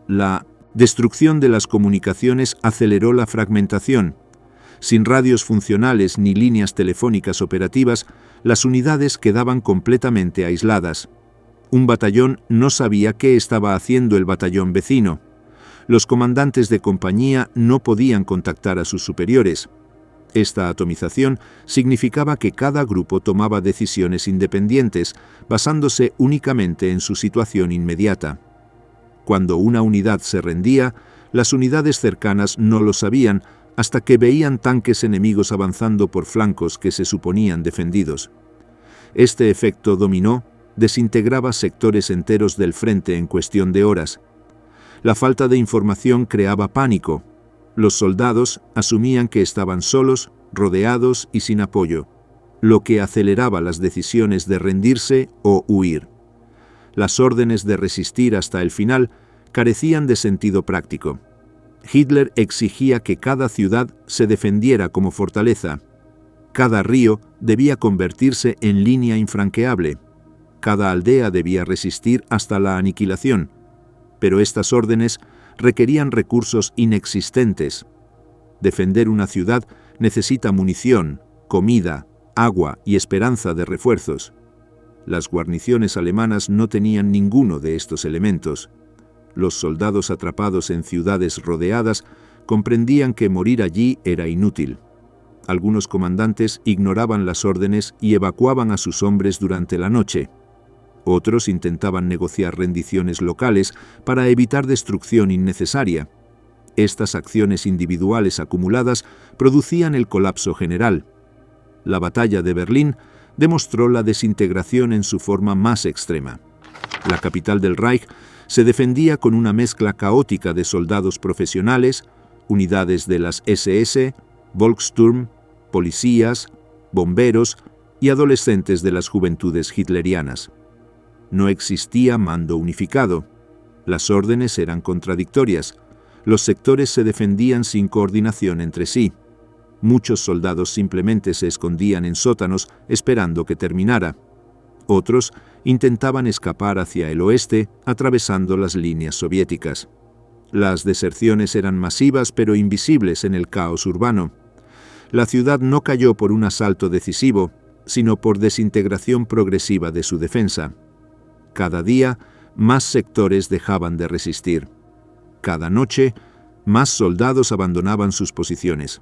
La destrucción de las comunicaciones aceleró la fragmentación. Sin radios funcionales ni líneas telefónicas operativas, las unidades quedaban completamente aisladas. Un batallón no sabía qué estaba haciendo el batallón vecino. Los comandantes de compañía no podían contactar a sus superiores. Esta atomización significaba que cada grupo tomaba decisiones independientes, basándose únicamente en su situación inmediata. Cuando una unidad se rendía, las unidades cercanas no lo sabían hasta que veían tanques enemigos avanzando por flancos que se suponían defendidos. Este efecto dominó desintegraba sectores enteros del frente en cuestión de horas. La falta de información creaba pánico. Los soldados asumían que estaban solos, rodeados y sin apoyo, lo que aceleraba las decisiones de rendirse o huir. Las órdenes de resistir hasta el final carecían de sentido práctico. Hitler exigía que cada ciudad se defendiera como fortaleza. Cada río debía convertirse en línea infranqueable. Cada aldea debía resistir hasta la aniquilación. Pero estas órdenes requerían recursos inexistentes. Defender una ciudad necesita munición, comida, agua y esperanza de refuerzos. Las guarniciones alemanas no tenían ninguno de estos elementos. Los soldados atrapados en ciudades rodeadas comprendían que morir allí era inútil. Algunos comandantes ignoraban las órdenes y evacuaban a sus hombres durante la noche. Otros intentaban negociar rendiciones locales para evitar destrucción innecesaria. Estas acciones individuales acumuladas producían el colapso general. La batalla de Berlín demostró la desintegración en su forma más extrema. La capital del Reich se defendía con una mezcla caótica de soldados profesionales, unidades de las SS, Volkssturm, policías, bomberos y adolescentes de las juventudes hitlerianas. No existía mando unificado. Las órdenes eran contradictorias. Los sectores se defendían sin coordinación entre sí. Muchos soldados simplemente se escondían en sótanos esperando que terminara. Otros intentaban escapar hacia el oeste, atravesando las líneas soviéticas. Las deserciones eran masivas pero invisibles en el caos urbano. La ciudad no cayó por un asalto decisivo, sino por desintegración progresiva de su defensa. Cada día, más sectores dejaban de resistir. Cada noche, más soldados abandonaban sus posiciones.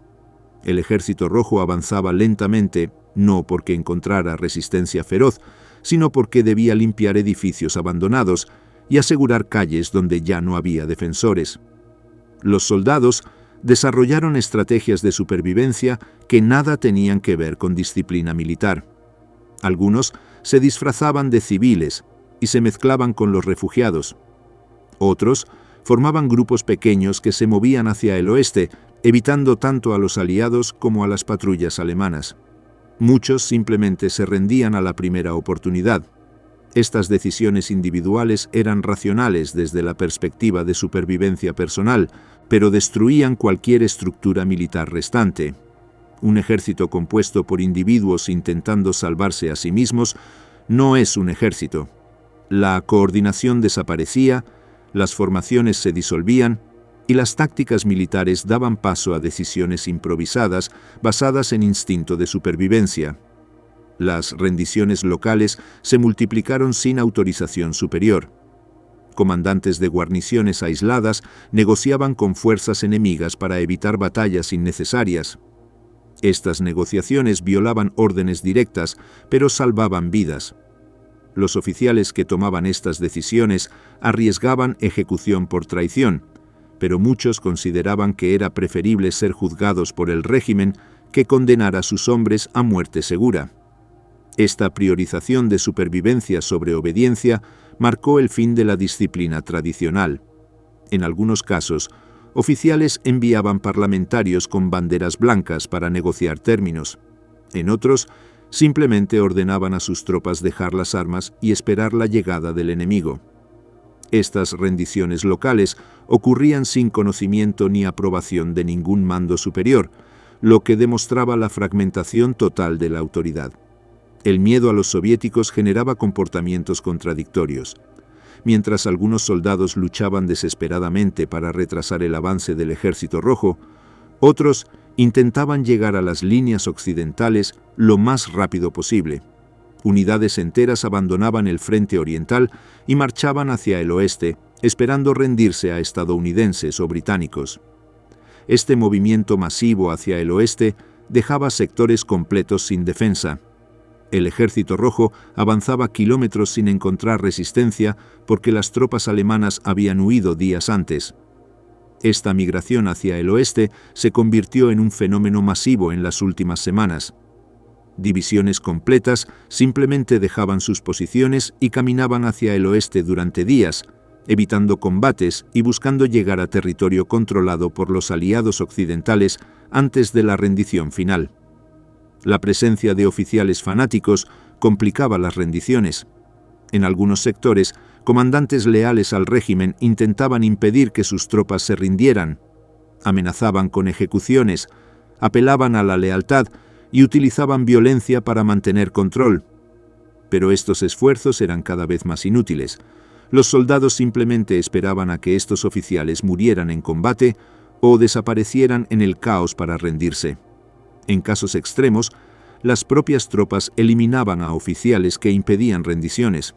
El Ejército Rojo avanzaba lentamente, no porque encontrara resistencia feroz, sino porque debía limpiar edificios abandonados y asegurar calles donde ya no había defensores. Los soldados desarrollaron estrategias de supervivencia que nada tenían que ver con disciplina militar. Algunos se disfrazaban de civiles y se mezclaban con los refugiados. Otros formaban grupos pequeños que se movían hacia el oeste, evitando tanto a los aliados como a las patrullas alemanas. Muchos simplemente se rendían a la primera oportunidad. Estas decisiones individuales eran racionales desde la perspectiva de supervivencia personal, pero destruían cualquier estructura militar restante. Un ejército compuesto por individuos intentando salvarse a sí mismos no es un ejército. La coordinación desaparecía, las formaciones se disolvían y las tácticas militares daban paso a decisiones improvisadas basadas en instinto de supervivencia. Las rendiciones locales se multiplicaron sin autorización superior. Comandantes de guarniciones aisladas negociaban con fuerzas enemigas para evitar batallas innecesarias. Estas negociaciones violaban órdenes directas, pero salvaban vidas. Los oficiales que tomaban estas decisiones arriesgaban ejecución por traición, pero muchos consideraban que era preferible ser juzgados por el régimen que condenar a sus hombres a muerte segura. Esta priorización de supervivencia sobre obediencia marcó el fin de la disciplina tradicional. En algunos casos, oficiales enviaban parlamentarios con banderas blancas para negociar términos. En otros, simplemente ordenaban a sus tropas dejar las armas y esperar la llegada del enemigo. Estas rendiciones locales ocurrían sin conocimiento ni aprobación de ningún mando superior, lo que demostraba la fragmentación total de la autoridad. El miedo a los soviéticos generaba comportamientos contradictorios. Mientras algunos soldados luchaban desesperadamente para retrasar el avance del Ejército Rojo, otros intentaban llegar a las líneas occidentales lo más rápido posible. Unidades enteras abandonaban el frente oriental y marchaban hacia el oeste, esperando rendirse a estadounidenses o británicos. Este movimiento masivo hacia el oeste dejaba sectores completos sin defensa. El Ejército Rojo avanzaba kilómetros sin encontrar resistencia porque las tropas alemanas habían huido días antes. Esta migración hacia el oeste se convirtió en un fenómeno masivo en las últimas semanas. Divisiones completas simplemente dejaban sus posiciones y caminaban hacia el oeste durante días, evitando combates y buscando llegar a territorio controlado por los aliados occidentales antes de la rendición final. La presencia de oficiales fanáticos complicaba las rendiciones. En algunos sectores, comandantes leales al régimen intentaban impedir que sus tropas se rindieran. Amenazaban con ejecuciones, apelaban a la lealtad y utilizaban violencia para mantener control. Pero estos esfuerzos eran cada vez más inútiles. Los soldados simplemente esperaban a que estos oficiales murieran en combate o desaparecieran en el caos para rendirse. En casos extremos, las propias tropas eliminaban a oficiales que impedían rendiciones.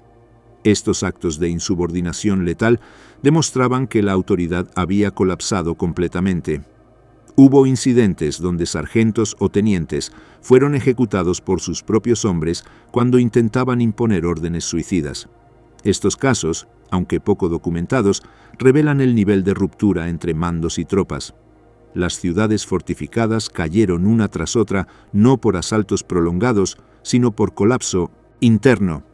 Estos actos de insubordinación letal demostraban que la autoridad había colapsado completamente. Hubo incidentes donde sargentos o tenientes fueron ejecutados por sus propios hombres cuando intentaban imponer órdenes suicidas. Estos casos, aunque poco documentados, revelan el nivel de ruptura entre mandos y tropas. Las ciudades fortificadas cayeron una tras otra no por asaltos prolongados, sino por colapso interno.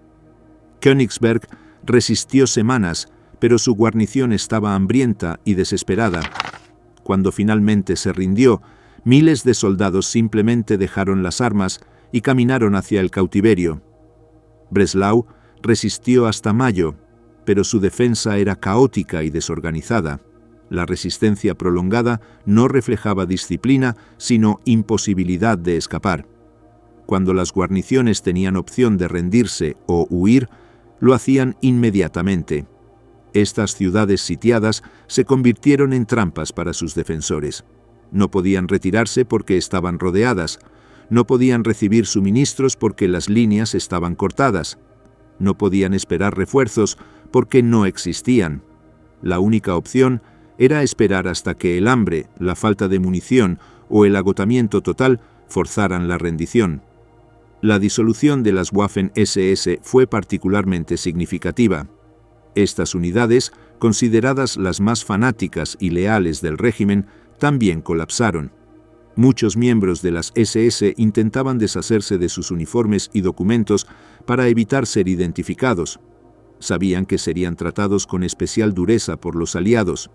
Königsberg resistió semanas, pero su guarnición estaba hambrienta y desesperada. Cuando finalmente se rindió, miles de soldados simplemente dejaron las armas y caminaron hacia el cautiverio. Breslau resistió hasta mayo, pero su defensa era caótica y desorganizada. La resistencia prolongada no reflejaba disciplina, sino imposibilidad de escapar. Cuando las guarniciones tenían opción de rendirse o huir, lo hacían inmediatamente. Estas ciudades sitiadas se convirtieron en trampas para sus defensores. No podían retirarse porque estaban rodeadas. No podían recibir suministros porque las líneas estaban cortadas. No podían esperar refuerzos porque no existían. La única opción era esperar hasta que el hambre, la falta de munición o el agotamiento total forzaran la rendición. La disolución de las Waffen-SS fue particularmente significativa. Estas unidades, consideradas las más fanáticas y leales del régimen, también colapsaron. Muchos miembros de las SS intentaban deshacerse de sus uniformes y documentos para evitar ser identificados. Sabían que serían tratados con especial dureza por los aliados.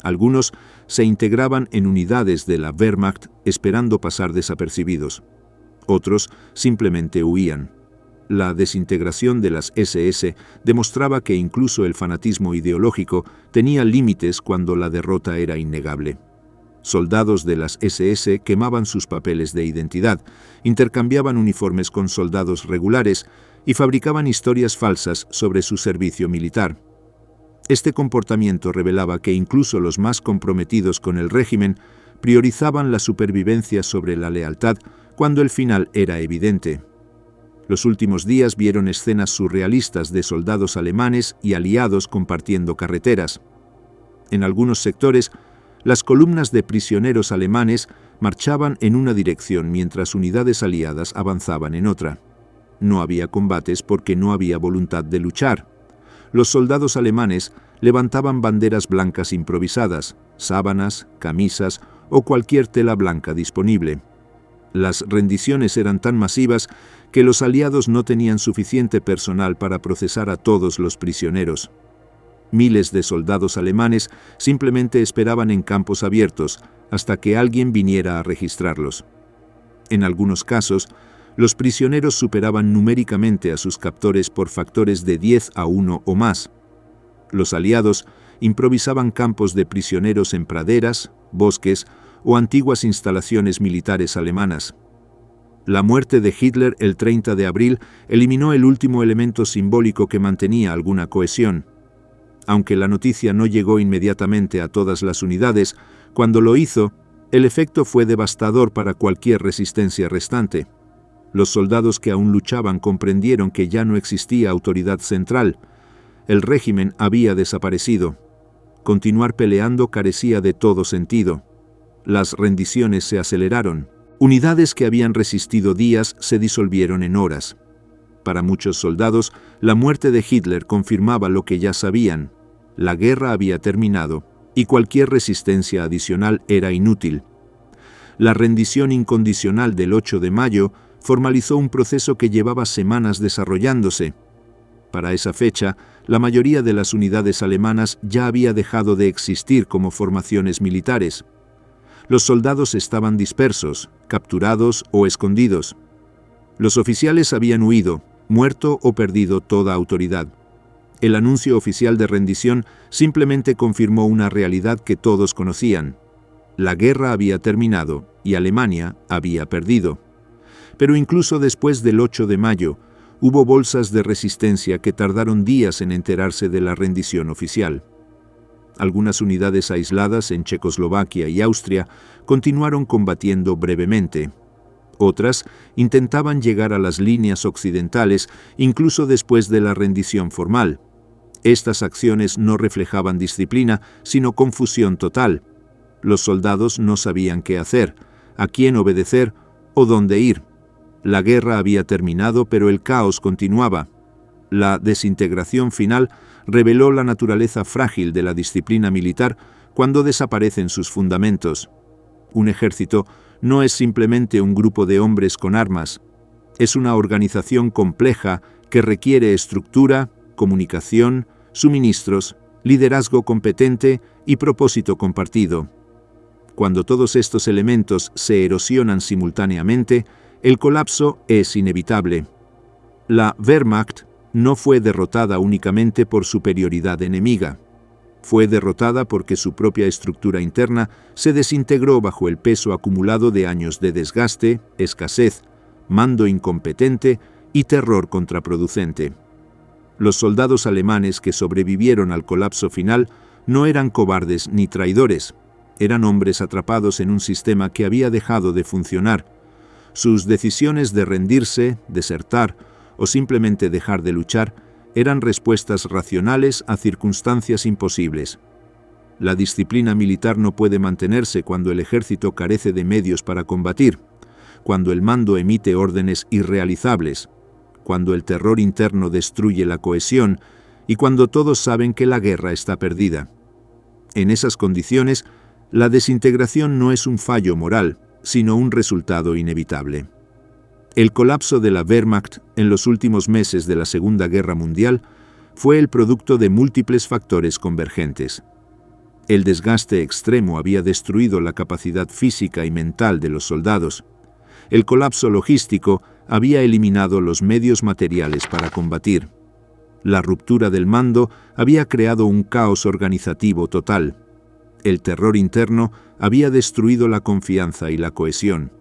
Algunos se integraban en unidades de la Wehrmacht esperando pasar desapercibidos. Otros simplemente huían. La desintegración de las SS demostraba que incluso el fanatismo ideológico tenía límites cuando la derrota era innegable. Soldados de las SS quemaban sus papeles de identidad, intercambiaban uniformes con soldados regulares y fabricaban historias falsas sobre su servicio militar. Este comportamiento revelaba que incluso los más comprometidos con el régimen priorizaban la supervivencia sobre la lealtad cuando el final era evidente. Los últimos días vieron escenas surrealistas de soldados alemanes y aliados compartiendo carreteras. En algunos sectores, Las columnas de prisioneros alemanes marchaban en una dirección mientras unidades aliadas avanzaban en otra. No había combates porque no había voluntad de luchar. Los soldados alemanes levantaban banderas blancas improvisadas, sábanas, camisas o cualquier tela blanca disponible. Las rendiciones eran tan masivas que los aliados no tenían suficiente personal para procesar a todos los prisioneros. Miles de soldados alemanes simplemente esperaban en campos abiertos hasta que alguien viniera a registrarlos. En algunos casos, los prisioneros superaban numéricamente a sus captores por factores de 10 a 1 o más. Los aliados improvisaban campos de prisioneros en praderas, bosques o antiguas instalaciones militares alemanas. La muerte de Hitler el 30 de abril eliminó el último elemento simbólico que mantenía alguna cohesión. Aunque la noticia no llegó inmediatamente a todas las unidades, cuando lo hizo, el efecto fue devastador para cualquier resistencia restante. Los soldados que aún luchaban comprendieron que ya no existía autoridad central. El régimen había desaparecido. Continuar peleando carecía de todo sentido. Las rendiciones se aceleraron. Unidades que habían resistido días se disolvieron en horas. Para muchos soldados, la muerte de Hitler confirmaba lo que ya sabían. La guerra había terminado y cualquier resistencia adicional era inútil. La rendición incondicional del 8 de mayo formalizó un proceso que llevaba semanas desarrollándose. Para esa fecha, la mayoría de las unidades alemanas ya había dejado de existir como formaciones militares. Los soldados estaban dispersos, capturados o escondidos. Los oficiales habían huido, muerto o perdido toda autoridad. El anuncio oficial de rendición simplemente confirmó una realidad que todos conocían. La guerra había terminado y Alemania había perdido. Pero incluso después del 8 de mayo, hubo bolsas de resistencia que tardaron días en enterarse de la rendición oficial. Algunas unidades aisladas en Checoslovaquia y Austria continuaron combatiendo brevemente. Otras intentaban llegar a las líneas occidentales incluso después de la rendición formal. Estas acciones no reflejaban disciplina, sino confusión total. Los soldados no sabían qué hacer, a quién obedecer o dónde ir. La guerra había terminado, pero el caos continuaba. La desintegración final reveló la naturaleza frágil de la disciplina militar cuando desaparecen sus fundamentos. Un ejército no es simplemente un grupo de hombres con armas. Es una organización compleja que requiere estructura, comunicación, suministros, liderazgo competente y propósito compartido. Cuando todos estos elementos se erosionan simultáneamente, el colapso es inevitable. La Wehrmacht no fue derrotada únicamente por superioridad enemiga. Fue derrotada porque su propia estructura interna se desintegró bajo el peso acumulado de años de desgaste, escasez, mando incompetente y terror contraproducente. Los soldados alemanes que sobrevivieron al colapso final no eran cobardes ni traidores. Eran hombres atrapados en un sistema que había dejado de funcionar. Sus decisiones de rendirse, desertar o simplemente dejar de luchar eran respuestas racionales a circunstancias imposibles. La disciplina militar no puede mantenerse cuando el ejército carece de medios para combatir, cuando el mando emite órdenes irrealizables, cuando el terror interno destruye la cohesión y cuando todos saben que la guerra está perdida. En esas condiciones, la desintegración no es un fallo moral, sino un resultado inevitable. El colapso de la Wehrmacht en los últimos meses de la Segunda Guerra Mundial fue el producto de múltiples factores convergentes. El desgaste extremo había destruido la capacidad física y mental de los soldados. El colapso logístico había eliminado los medios materiales para combatir. La ruptura del mando había creado un caos organizativo total. El terror interno había destruido la confianza y la cohesión.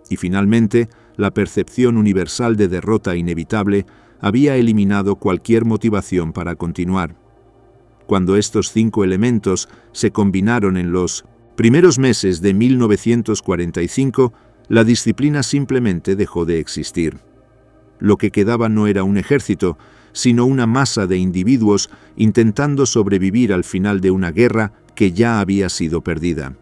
Y finalmente, la percepción universal de derrota inevitable había eliminado cualquier motivación para continuar. Cuando estos 5 elementos se combinaron en los primeros meses de 1945, la disciplina simplemente dejó de existir. Lo que quedaba no era un ejército, sino una masa de individuos intentando sobrevivir al final de una guerra que ya había sido perdida.